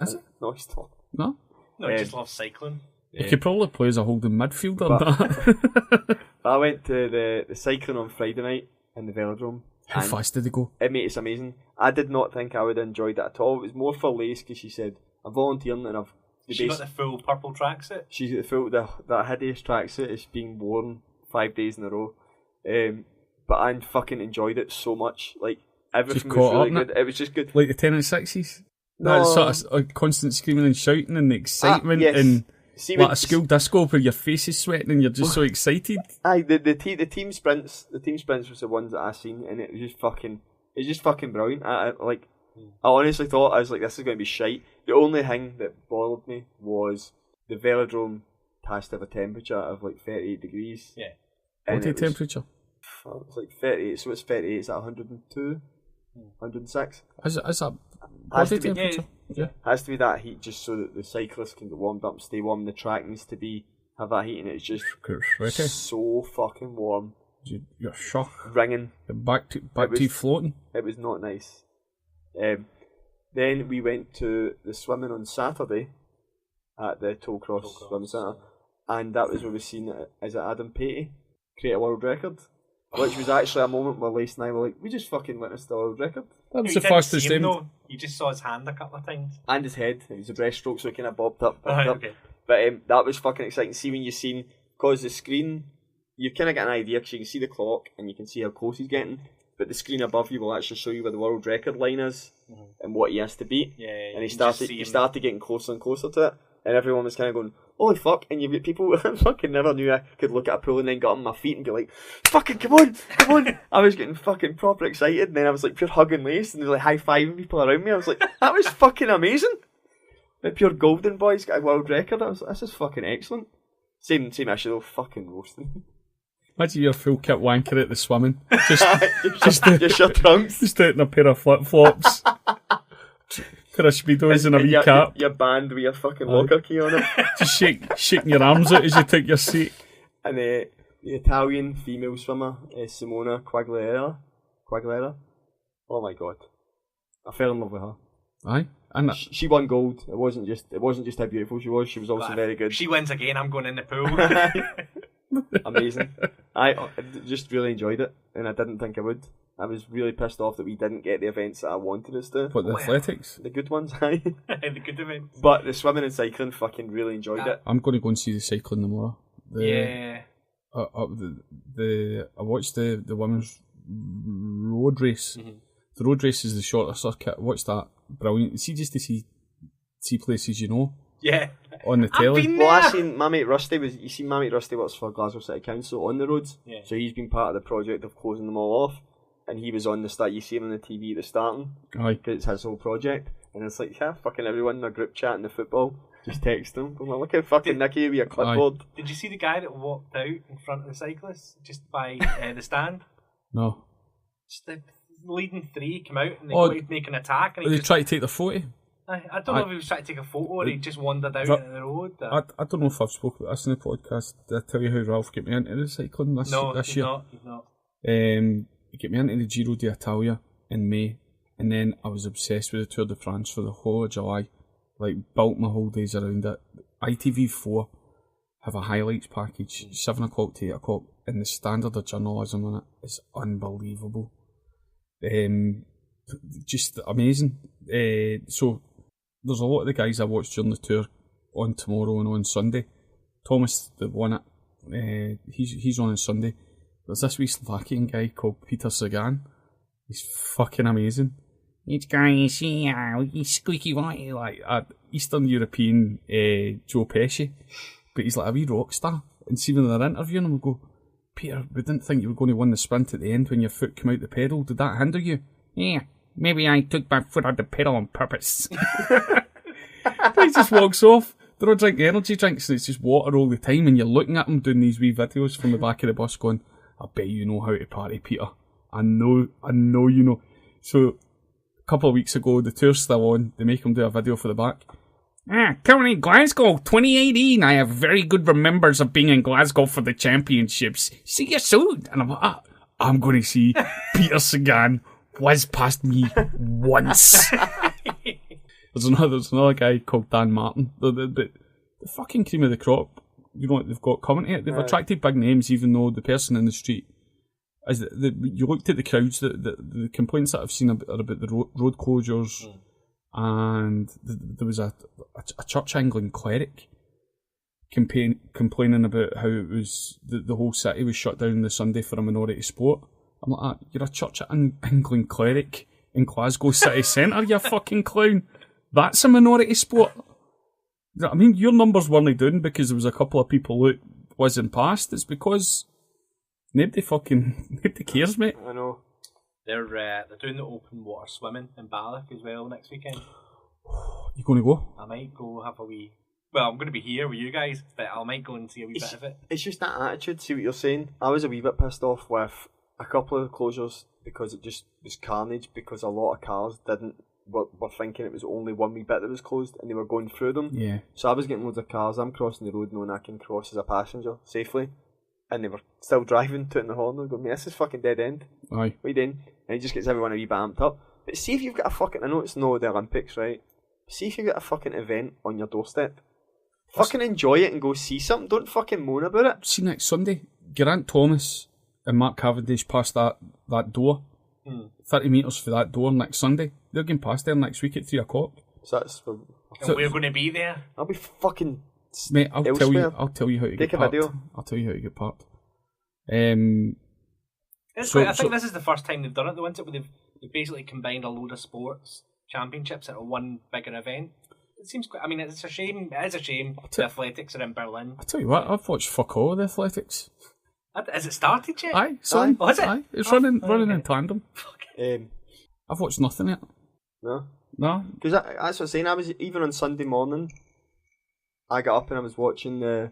Is it? No, he's not. No? No, he just loves cycling. He could probably play as a holding midfielder. I went to the cycling on Friday night in the Velodrome. How fast did they go? It's amazing. I did not think I would have enjoyed it at all. It was more for Lace because she said, I'm volunteering and I've... She got the full purple tracksuit? She's got the full... That hideous tracksuit is being worn 5 days in a row. But I fucking enjoyed it so much. Like, everything was really good. It was just good. Like the 10 and 6s? No. That sort of constant screaming and shouting and the excitement yes. and... See, like a school disco where your face is sweating and you're just so excited. Aye, the team sprints was the ones that I seen, and it was just fucking brilliant. I honestly thought, I was like, this is going to be shite. The only thing that bothered me was the Velodrome has to have a temperature of like 38 degrees. Yeah. What is temperature? It's like 38, so it's 38, it's at 102, 106. Is that body temperature? Yeah. Has to be that heat just so that the cyclists can get warmed up and stay warm. The track needs to have that heat, and it's just so fucking warm. You're shocked. Ringing. Back to you floating. It was not nice. Then we went to the swimming on Saturday at the Tollcross Swim Centre, and that was where we seen Adam Patey create a world record. Which was actually a moment where Lace and I were like, we just fucking witnessed the world record. That was the fastest time. You just saw his hand a couple of times. And his head. It was a breaststroke, so it kind of bobbed up. Okay. But that was fucking exciting. See, when you seen, because the screen, you kind of get an idea, because you can see the clock and you can see how close he's getting. But the screen above you will actually show you where the world record line is and what he has to beat. Yeah, and he started getting closer and closer to it. And everyone was kind of going, holy fuck, and you've got people I fucking never knew I could look at a pool and then get on my feet and be like, fucking come on. I was getting fucking proper excited, and then I was like pure hugging Lace and they were like high-fiving people around me. I was like, that was fucking amazing. The pure golden boys got a world record. I was like, this is fucking excellent. Same actually though, fucking roasting. Imagine you're a full kit wanker at the swimming. Just your trunks. Just out in a pair of flip-flops. Pair of Speedos and a wee cap. Your band with your fucking locker key on it. Just shaking your arms out as you take your seat. And the Italian female swimmer, Simona Quagliarella. Oh my god. I fell in love with her. Aye. And she won gold. It wasn't just how beautiful she was also very good. She wins again, I'm going in the pool. Amazing. I just really enjoyed it, and I didn't think I would. I was really pissed off that we didn't get the events that I wanted us to. What, the athletics? The good ones, aye. The good events. But the swimming and cycling, fucking really enjoyed it. I'm going to go and see the cycling tomorrow. Yeah. I watched the women's road race. Mm-hmm. The road race is the shorter circuit. I watched that. Brilliant. See, just to see places you know. Yeah. On the telly. Well, I seen my mate Rusty works for Glasgow City Council on the roads. Yeah. So he's been part of the project of closing them all off. And he was on the start. You see him on the TV at the starting. Aye. Because it's his whole project. And it's like, yeah, fucking everyone in their group chat in the football. Just text them. I'm like, look at fucking Nicky with your clipboard. Did you see the guy that walked out in front of the cyclists just by the stand? No. Just the leading three come out and they go to make an attack. And they try to take their photo? I don't know if he was trying to take a photo or he just wandered out into the road. I don't know if I've spoken about this in the podcast. Did I tell you how Ralph got me into the cycling this year? No, he's not. He got me into the Giro d'Italia in May, and then I was obsessed with the Tour de France for the whole of July. Like, built my whole days around it. ITV4 have a highlights package, 7 o'clock to 8 o'clock, and the standard of journalism in it is unbelievable. Just amazing. So there's a lot of the guys I watched during the tour on tomorrow and on Sunday. Thomas, that won it, he's on Sunday. There's this wee Slovakian guy called Peter Sagan. He's fucking amazing. Each guy is he's squeaky white, like Eastern European Joe Pesci, but he's like a wee rock star. And see when they're interviewing him, we go, Peter, we didn't think you were going to win the sprint at the end when your foot came out the pedal. Did that hinder you? Yeah, maybe I took my foot out the pedal on purpose. He just walks off. They're all drinking energy drinks and it's just water all the time, and you're looking at him doing these wee videos from the back of the bus going, I bet you know how to party, Peter. I know you know. So a couple of weeks ago, the tour's still on. They make him do a video for the back. Coming in Glasgow 2018. I have very good remembers of being in Glasgow for the championships. See you soon. And I'm like, I'm going to see Peter Sagan whiz past me once. There's another guy called Dan Martin. The fucking cream of the crop. You know what they've got coming to it? They've attracted big names, even though the person in the street. You looked at the crowds, the complaints that I've seen are about the road closures, and there was a Church England cleric complaining about how it was the whole city was shut down on the Sunday for a minority sport. I'm like, you're a Church England cleric in Glasgow city centre, you fucking clown. That's a minority sport. I mean, your numbers weren't down because there was a couple of people who wasn't past. It's because nobody cares, mate. I know. They're doing the open water swimming in Balloch as well next weekend. You going to go? I might go have a wee. Well, I'm going to be here with you guys, but I might go and see a wee bit of it. It's just that attitude. See what you're saying? I was a wee bit pissed off with a couple of the closures because it just was carnage. Because a lot of cars were thinking it was only one wee bit that was closed, and they were going through them. Yeah. So I was getting loads of cars. I'm crossing the road knowing I can cross as a passenger safely. And they were still driving, tooting the horn. I go, mate, this is fucking dead end. Aye. What are you doing? And it just gets everyone a wee bit amped up. But see if you've got a fucking... I know it's not the Olympics, right? See if you've got a fucking event on your doorstep. Fucking enjoy it and go see something. Don't fucking moan about it. See next Sunday, Geraint Thomas and Mark Cavendish past that door. 30 metres for that door next Sunday. They're going past there next week at 3 o'clock. So that's... And we're going to be there. I'll be fucking... Mate, I'll tell you how to get parked. Video. I'll tell you how to get parked. I think this is the first time they've done it. They've basically combined a load of sports championships into one bigger event. It seems quite. I mean, it's a shame. It is a shame. The athletics are in Berlin. I tell you what, I've watched fuck all of the athletics. Has it started yet? Aye, son. Oh, is it? Aye, it's running in tandem. I've watched nothing yet. No. Because that's what I'm saying. I was even on Sunday morning. I got up and I was watching the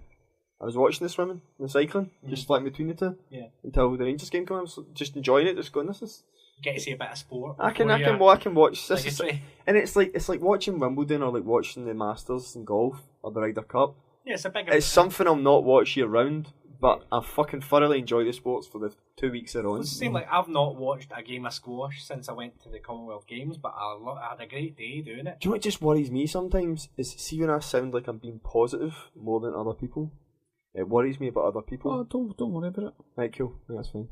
swimming, the cycling, just flying between the two. Yeah. Until the Rangers game came, I was just enjoying it, just going, this is... Get to see a bit of sport. I can watch this, and it's like watching Wimbledon or like watching the Masters in golf or the Ryder Cup. Yeah, it's something I'll not watch year round, but I fucking thoroughly enjoy the sports for the 2 weeks they're on. It's the same, like I've not watched a game of squash since I went to the Commonwealth Games, but I had a great day doing it. Do you know what just worries me sometimes? Is see when I sound like I'm being positive more than other people. It worries me about other people. Oh, don't worry about it. Right, cool. Yeah, that's fine.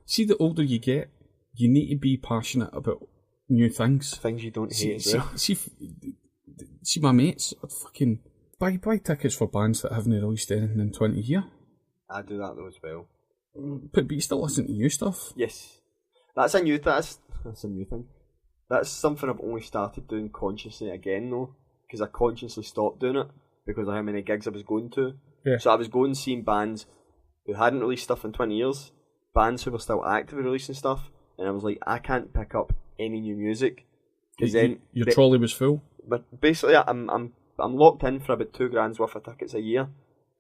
See, the older you get, you need to be passionate about new things. Things you don't hate as well. See my mates, I'd fucking buy tickets for bands that haven't released anything in 20 years. I do that though as well. But you still listen to new stuff. Yes. That's a new thing. That's something I've only started doing consciously again though. Because I consciously stopped doing it because of how many gigs I was going to. Yeah. So I was going seeing bands who hadn't released stuff in 20 years, bands who were still actively releasing stuff, and I was like, I can't pick up any new music because then your trolley was full. But basically, I'm I'm locked in for about £2,000 worth of tickets a year.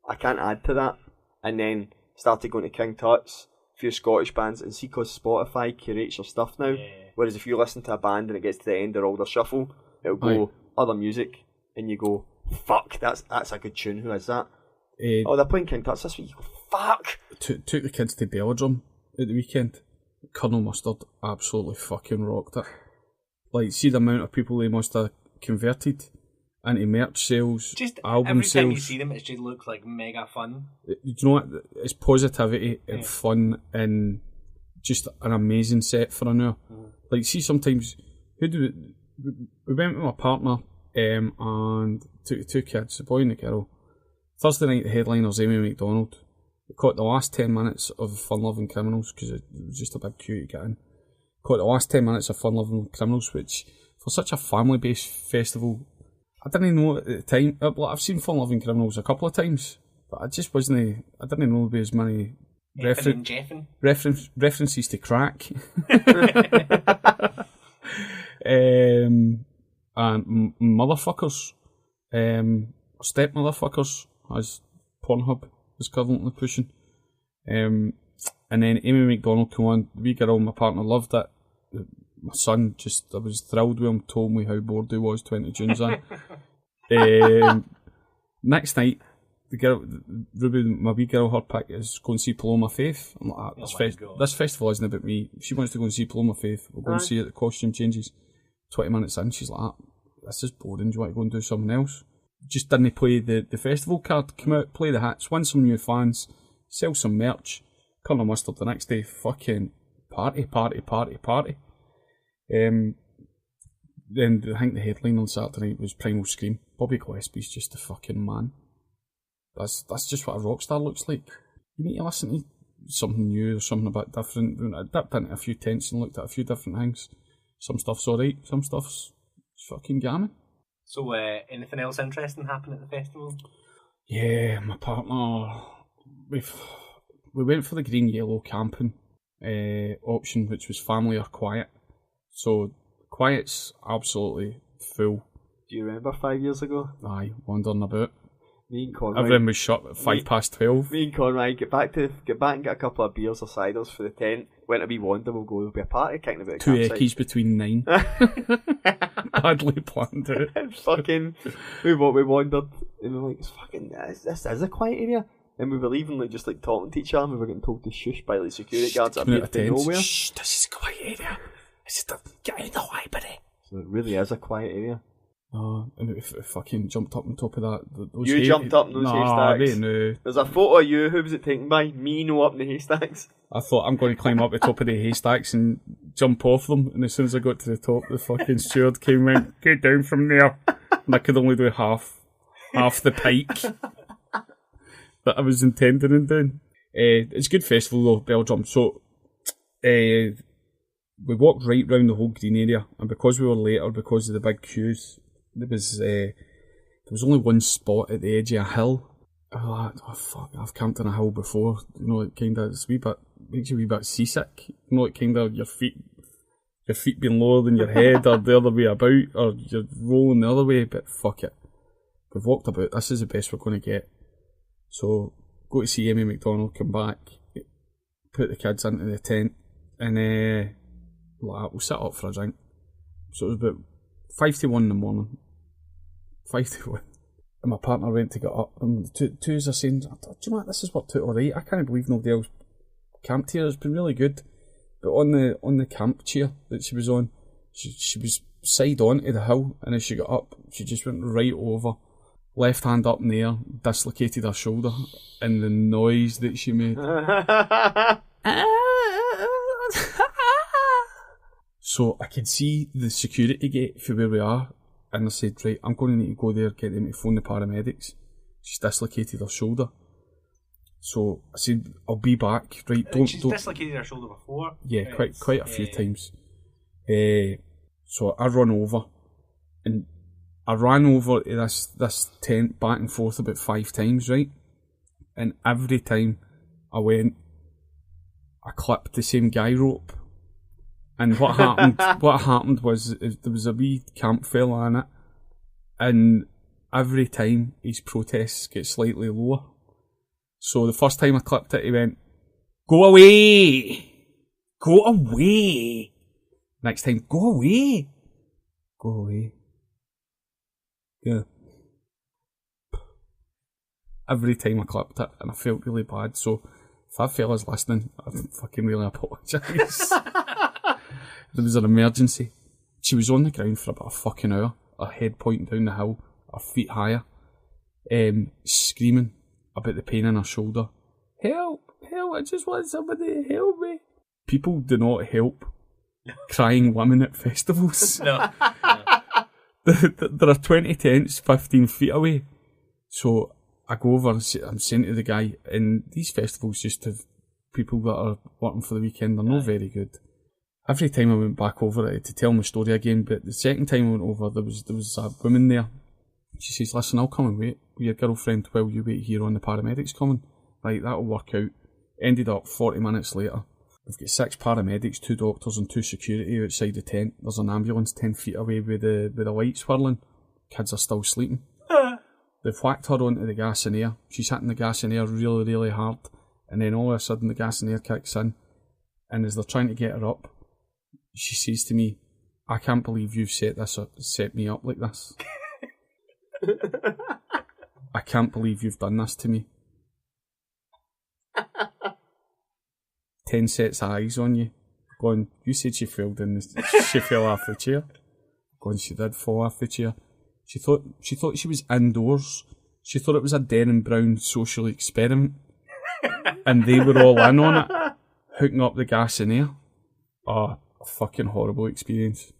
I can't add to that. And then started going to King Tut's, a few Scottish bands, and see, because Spotify curates your stuff now. Yeah. Whereas if you listen to a band and it gets to the end of all their shuffle, it'll go other music, and you go, fuck, that's a good tune. Who is that? They're playing King Tut's this week. You go, fuck. Took the kids to Belgium at the weekend. Colonel Mustard absolutely fucking rocked it. Like, see the amount of people they must have converted into merch sales, just album every sales. time you see them, it just looks like mega fun. Do you know what? It's positivity and fun and just an amazing set for an hour. Like, see, sometimes we went with my partner and took two kids, a boy and a girl. Thursday night, the headliner's Amy McDonald. We caught the last 10 minutes of Fun Loving Criminals because it was just a big queue to get in. Caught the last 10 minutes of Fun Loving Criminals, which for such a family-based festival, I didn't know at the time. I've seen Fun Loving Criminals a couple of times, but I just wasn't. I didn't know there was many references to crack. And motherfuckers, step motherfuckers, as Pornhub is currently pushing. And then Amy McDonald came on. The wee girl, my partner, loved it. My son, I was thrilled with him, told me how bored he was 20 tunes in. Next night, the girl, Ruby, my wee girl, her pick is going to see Paloma Faith. I'm like, this festival isn't about me. If she wants to go and see Paloma Faith, we'll go and see it, the costume changes. 20 minutes in, she's like, this is boring, do you want to go and do something else? Just didn't play the festival card, come out, play the hats, win some new fans, sell some merch, Colonel Mustard the next day, fucking party. Then I think the headline on Saturday night was Primal Scream. Bobby Gillespie's just a fucking man. That's just what a rock star looks like. You need to listen to something new or something a bit different. I dipped into a few tents and looked at a few different things. Some stuff's alright, some stuff's fucking gammon. So, anything else interesting happen at the festival? Yeah, my partner, we went for the green yellow camping option, which was family or quiet. So quiet's absolutely full. Do you remember 5 years ago? Aye, wandering about. Me and Conroy, everyone was shut at 12:05. Me and Conroy get back and get a couple of beers or ciders for the tent. Went to be wander, we'll go, there'll be a party kicking about. 2 eckies between 9. Badly planned it. Fucking, we wandered and we were like, this is a quiet area. And we were leaving just talking to each other, and we were getting told to shush by security guards that appeared to nowhere. Shh, this is a quiet area. Get in the way, buddy. So it really is a quiet area. Oh, and it fucking jumped up on top of that. You jumped up in those haystacks? No. There's a photo of you. Who was it taken by? Me, no, up in the haystacks. I thought, I'm going to climb up the top of the haystacks and jump off them. And as soon as I got to the top, the fucking steward came in, get down from there. And I could only do half the pike that I was intending on doing. It's a good festival though, Belgium. So, we walked right round the whole green area, and because we were later, because of the big queues, there was only one spot at the edge of a hill. Oh fuck! I've camped on a hill before. You know, it kind of makes you a wee bit seasick. You know, it kind of your feet being lower than your head, or the other way about, or you're rolling the other way. But fuck it, we've walked about. This is the best we're going to get. So go to see Amy McDonald, come back, put the kids into the tent, and we'll sit up for a drink. So it was about 5 to 1 in the morning. 5 to 1. And my partner went to get up, and two are saying, do you know what, this has worked out alright. I can't believe nobody else camped here. It's been really good. But on the camp chair that she was on, she was side on to the hill, and as she got up, she just went right over, left hand up in the air, dislocated her shoulder, and the noise that she made. So I could see the security gate for where we are, and I said, right, I'm going to need to go there, get them to phone the paramedics. She's dislocated her shoulder. So I said, I'll be back. Right, She's dislocated her shoulder before? Yeah, quite a few times. So I run over, and I ran over to this tent back and forth about 5 times, right? And every time I went, I clipped the same guy rope. And what happened was there was a wee camp fella in it, and every time his protests get slightly lower. So the first time I clipped it, he went, "Go away! Go away!" Next time, "Go away! Go away!" Yeah. Every time I clipped it, and I felt really bad. So if that fella's listening, I fucking really apologise. There was an emergency. She was on the ground for about a fucking hour, her head pointing down the hill, her feet higher, screaming about the pain in her shoulder. "Help! Help! I just want somebody to help me." People do not help crying women at festivals. No. There are 20 tents 15 feet away. So I go over and I'm saying to the guy, and these festivals just have people that are working for the weekend. They're not very good. Every time I went back over it to tell my story again, but the second time I went over, there was a woman there. She says, "Listen, I'll come and wait with your girlfriend while you wait here on the paramedics coming." Right, that'll work out. Ended up 40 minutes later. We've got 6 paramedics, 2 doctors and 2 security outside the tent. There's an ambulance 10 feet away with the lights whirling. Kids are still sleeping. They've whacked her onto the gas and air. She's hitting the gas and air really, really hard. And then all of a sudden the gas and air kicks in. And as they're trying to get her up, she says to me, "I can't believe you've set me up like this. I can't believe you've done this to me. 10 sets of eyes on you." Going, "You said she fell off the chair." Going, "She did fall off the chair. She thought she was indoors. She thought it was a Derren Brown social experiment." And they were all in on it, hooking up the gas and air. Oh, a fucking horrible experience.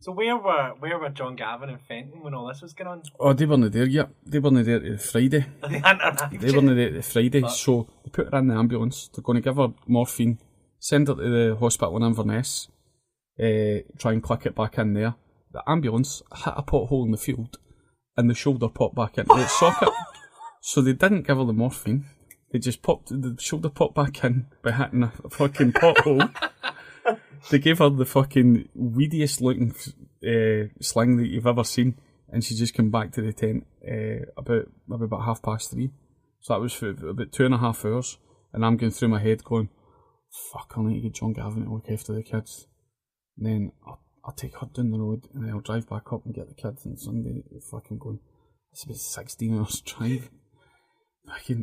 So where were John Gavin and Fenton when all this was going on? Oh, they weren't there yet. They weren't there till Friday. They weren't there till Friday. But so they put her in the ambulance. They're going to give her morphine, send her to the hospital in Inverness, try and click it back in there. The ambulance hit a pothole in the field, and the shoulder popped back into its socket. So they didn't give her the morphine. They just the shoulder popped back in by hitting a fucking pothole. They gave her the fucking weediest looking sling that you've ever seen, and she just came back to the tent about 3:30. So that was for about 2.5 hours, and I'm going through my head going, "Fuck, I'll need to get John Gavin to look after the kids." And then I'll take her down the road, and then I'll drive back up and get the kids on Sunday. Fucking going, it's about 16 hours drive.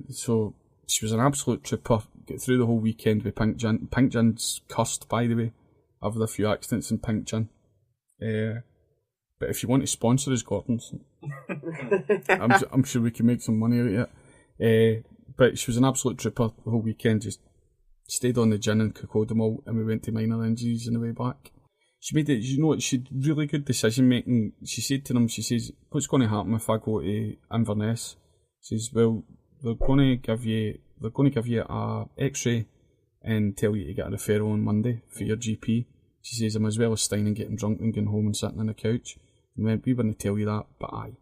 So she was an absolute trooper. Get through the whole weekend with Pink Gin. Pink Gin's cursed, by the way. I've had a few accidents in Pink Gin. But if you want to sponsor us, Gordon's, I'm sure we can make some money out of it. But she was an absolute trooper the whole weekend. Just stayed on the gin and Cocodamol, and we went to minor injuries on the way back. She made it, you know what, she had really good decision making. She said to them, she says, "What's going to happen if I go to Inverness?" She says, "Well, they're going to give you a X-ray and tell you to get a referral on Monday for your GP." She says, "I'm as well as staying and getting drunk and going home and sitting on the couch." And went, "We wouldn't tell you that, but aye."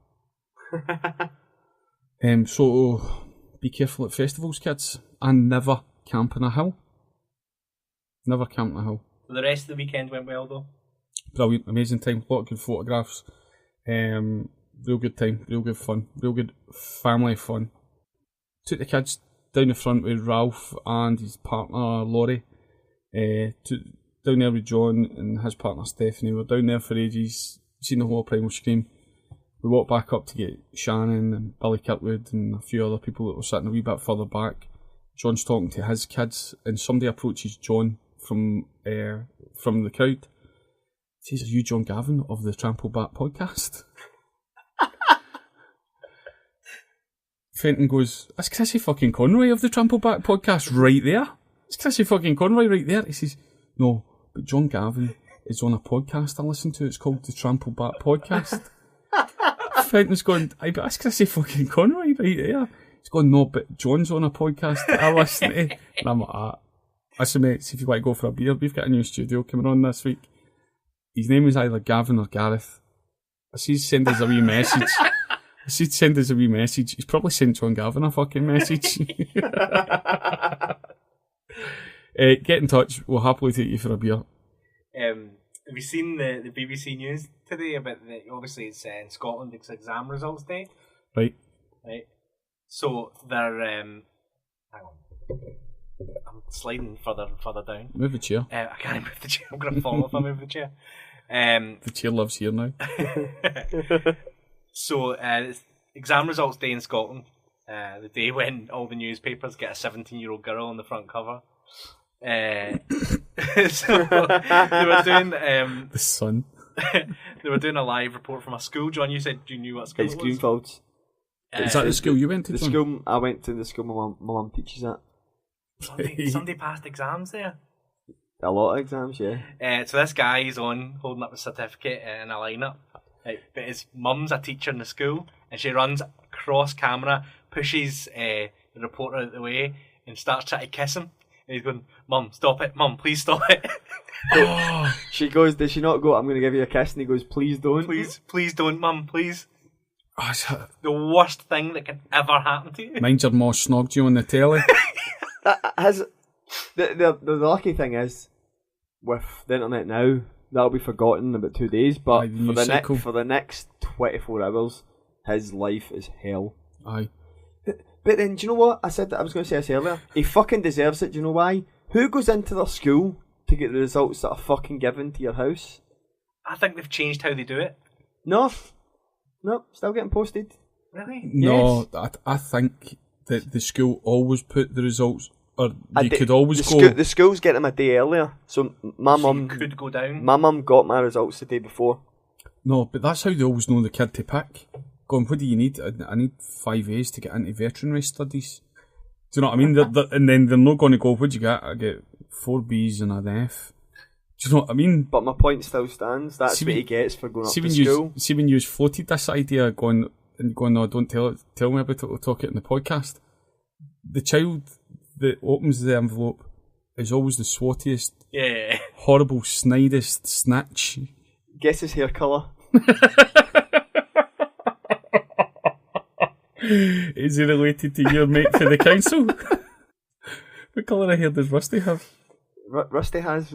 So be careful at festivals, kids, and never camp on a hill. Never camp on a hill. So the rest of the weekend went well though? Brilliant, amazing time, a lot of good photographs. Real good time, real good fun, real good family fun. Took the kids down the front with Ralph and his partner Laurie. Down there with John and his partner Stephanie. We were down there for ages, seen the whole Primal Scream. We walked back up to get Shannon and Billy Kirkwood and a few other people that were sitting a wee bit further back. John's talking to his kids, and somebody approaches John from the crowd. He says, "Are you John Gavin of the Trample Back podcast?" Fenton goes, "That's Chrissy fucking Conroy of the Trample Back podcast right there. It's Chrissy fucking Conroy right there." He says, "No, but John Gavin is on a podcast I listen to. It's called the Trample Back podcast." Fenton's going, "Aye, but that's Chrissy fucking Conroy right there." He's going, "No, but John's on a podcast that I listen to." And I'm like, "Listen, mates, if you want to go for a beer, we've got a new studio coming on this week. His name is either Gavin or Gareth. I said send us a wee message." I said send us a wee message. He's probably sent John Gavin a fucking message. Get in touch. We'll happily take you for a beer. Have you seen the BBC News today about obviously it's in Scotland, it's exam results day? Right. So they're hang on. I'm sliding further and further down. Move the chair. I can't move the chair. I'm going to fall if I move the chair. The chair lives here now. So, exam results day in Scotland. The day when all the newspapers get a 17-year-old girl on the front cover. So they were doing the Sun. They were doing a live report from a school. John, you said you knew what school It's it was. Greenfields. Is that the school you went to? The John? school I went to. The school my mum teaches at. Somebody passed exams there. A lot of exams, yeah. So this guy is on holding up a certificate in a lineup. But his mum's a teacher in the school, and she runs across camera, pushes the reporter out of the way, and starts trying to kiss him. And he's going, "Mum, stop it! Mum, please stop it!" She goes, "Does she not go, I'm going to give you a kiss?" And he goes, "Please don't. Please don't, Mum, please." Oh, The worst thing that can ever happen to you. Mind your ma snogged you on the telly. The lucky thing is, with the internet now, that'll be forgotten in about 2 days. But for the next 24 hours, his life is hell. Aye. But then, do you know what? I said that I was going to say this earlier. He fucking deserves it. Do you know why? Who goes into their school to get the results that are fucking given to your house? I think they've changed how they do it. No, still getting posted. Really? No, Yes. I think that the school always put the results, or you could always go. The schools get them a day earlier. So my mum could go down. My mum got my results the day before. No, but that's how they always know the kid to pick. Going, what do you need? I need 5 A's to get into veterinary studies. Do you know what I mean? And then they're not going to go, what'd you get? I get 4 B's and an F. Do you know what I mean? But my point still stands. That's what he gets for going up to school. See when you floated this idea, going, no, don't tell me about it, we'll talk it in the podcast. The child that opens the envelope is always the swattiest, horrible, snidest snitch. Guess his hair colour. Is he related to your mate for the council? What colour of hair does Rusty have? Rusty has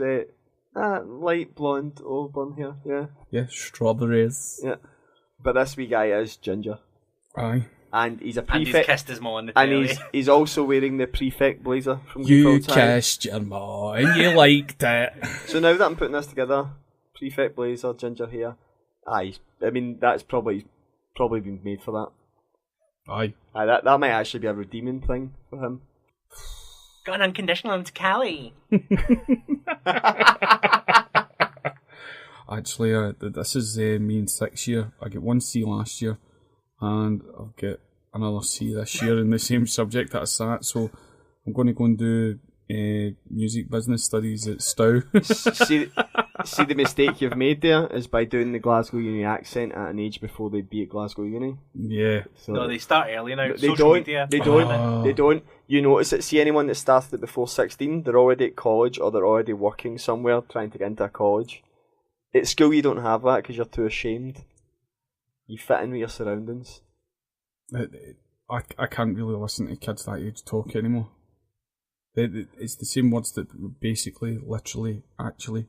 light blonde auburn hair, yeah. Yeah, strawberries. Yeah. But this wee guy is ginger. Aye. And he's a prefect. And he's kissed his mom on the telly. And he's also wearing the prefect blazer from You kissed your ma and you liked it. So now that I'm putting this together, prefect blazer, ginger hair, aye. I mean, that's probably been made for that. Aye. That might actually be a redeeming thing for him. Got an unconditional into Cali. Actually, this is me in 6th year. I get 1 C last year, and I'll get another C this year in the same subject that I sat. So I'm going to go and do music business studies at Stow. See the mistake you've made there is by doing the Glasgow Uni accent at an age before they'd be at Glasgow Uni. Yeah. So no, they start early now. They don't. You notice that, see anyone that started it before 16, they're already at college or they're already working somewhere trying to get into a college. At school you don't have that because you're too ashamed. You fit in with your surroundings. I can't really listen to kids that age talk anymore. It's the same words that basically, literally, actually,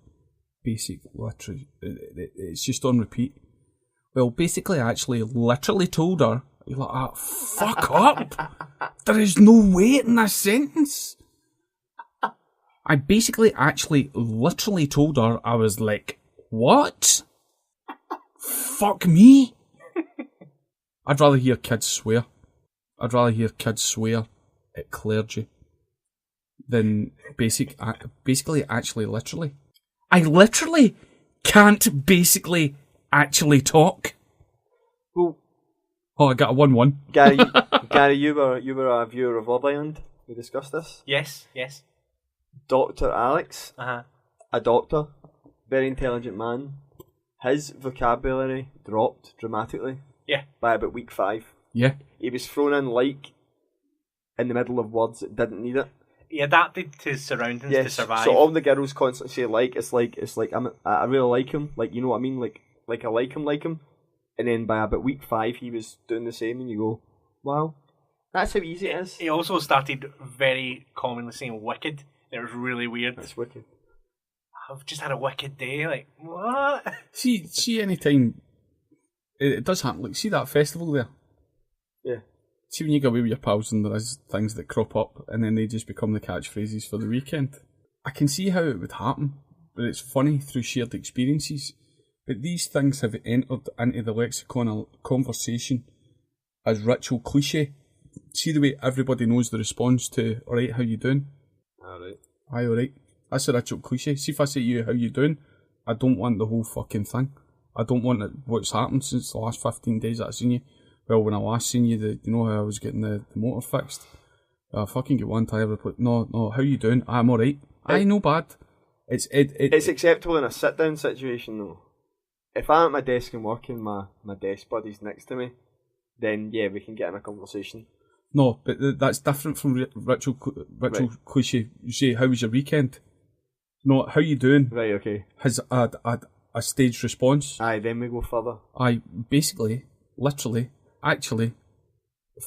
basic, literally. It's just on repeat. Well, basically, actually, literally told her. You're like, fuck up! There is no weight in this sentence. I basically, actually, literally told her. I was like, what? Fuck me. I'd rather hear kids swear. I'd rather hear kids swear at clergy than basically, actually, literally. I literally can't basically actually talk. Well, I got a 1-1. Gary, you were a viewer of Love Island. We discussed this. Yes. Dr. Alex, Uh-huh. a doctor, very intelligent man. His vocabulary dropped dramatically. Yeah. By about week 5. Yeah. He was thrown in like in the middle of words that didn't need it. He adapted to his surroundings to survive. So all the girls constantly say it's like I really like him, like, you know what I mean, like I like him, and then by about week 5 he was doing the same, and you go, wow, that's how easy it is. He also started very commonly saying wicked. It was really weird. That's wicked. I've just had a wicked day. Like, what? See, anytime it does happen. Like, see that festival there. Yeah. See when you go away with your pals and there is things that crop up and then they just become the catchphrases for the weekend. I can see how it would happen, but it's funny through shared experiences. But these things have entered into the lexicon of conversation as ritual cliche. See the way everybody knows the response to, alright, how you doing? Alright. Aye, alright. That's a ritual cliche. See if I say to you, how you doing? I don't want the whole fucking thing. I don't want what's happened since the last 15 days that I've seen you. Well, when I last seen you, you know how I was getting the motor fixed? I fucking get one tire replaced. No, how you doing? I'm alright. Aye, no bad. It's acceptable in a sit-down situation though. If I'm at my desk and working, my desk buddy's next to me, then yeah, we can get in a conversation. No, but that's different from ritual cliche. You say, how was your weekend? No, how you doing? Right, okay. Has a staged response. Aye, then we go further. Aye, basically, literally, actually,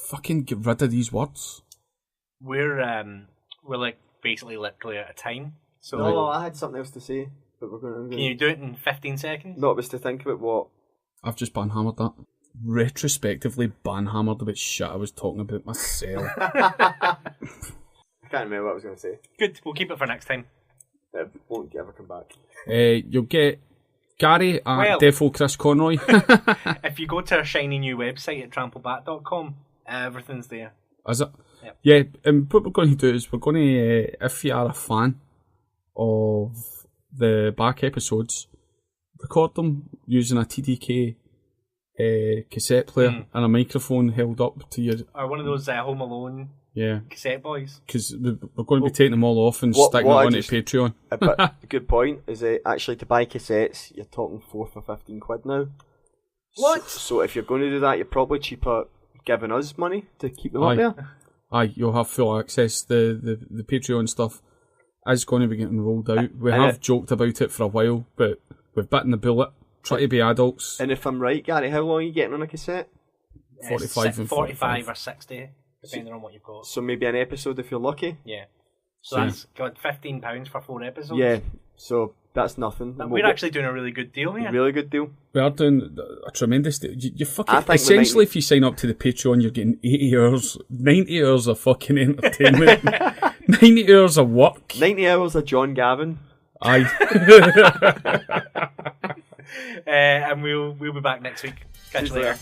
fucking get rid of these words. We're like basically literally out of time. So no, I had something else to say, but we're going to... Can you do it in 15 seconds? No, it was to think about what... I've just banhammered that. Retrospectively banhammered about shit I was talking about myself. I can't remember what I was going to say. Good, we'll keep it for next time. It won't ever come back. You'll get Gary at Defo Chris Conroy. If you go to our shiny new website at trampleback.com, everything's there. Is it? Yep. Yeah, and what we're going to do is we're going to, if you are a fan of the back episodes, record them using a TDK cassette player and a microphone held up to your... Or one of those Home Alone cassette boys. Because we're going to be taking them all off and sticking it onto Patreon. But a good point is actually to buy cassettes, you're talking 4 for 15 quid now. What? So if you're going to do that, you're probably cheaper giving us money to keep them up there. Aye, you'll have full access. The Patreon stuff is going to be getting rolled out. We have joked about it for a while, but we've bitten the bullet. Try to be adults. And if I'm right, Gary, how long are you getting on a cassette? 45 or 60, depending on what you've got. So maybe an episode if you're lucky? Yeah. So that's got £15 for 4 episodes? Yeah, so that's nothing. We're actually doing a really good deal here. Really good deal. We are doing a tremendous deal. You fucking, essentially, if you sign up to the Patreon, you're getting 80 hours, 90 hours of fucking entertainment. 90 hours of work. 90 hours of John Gavin. Aye. And we'll be back next week. Catch you later.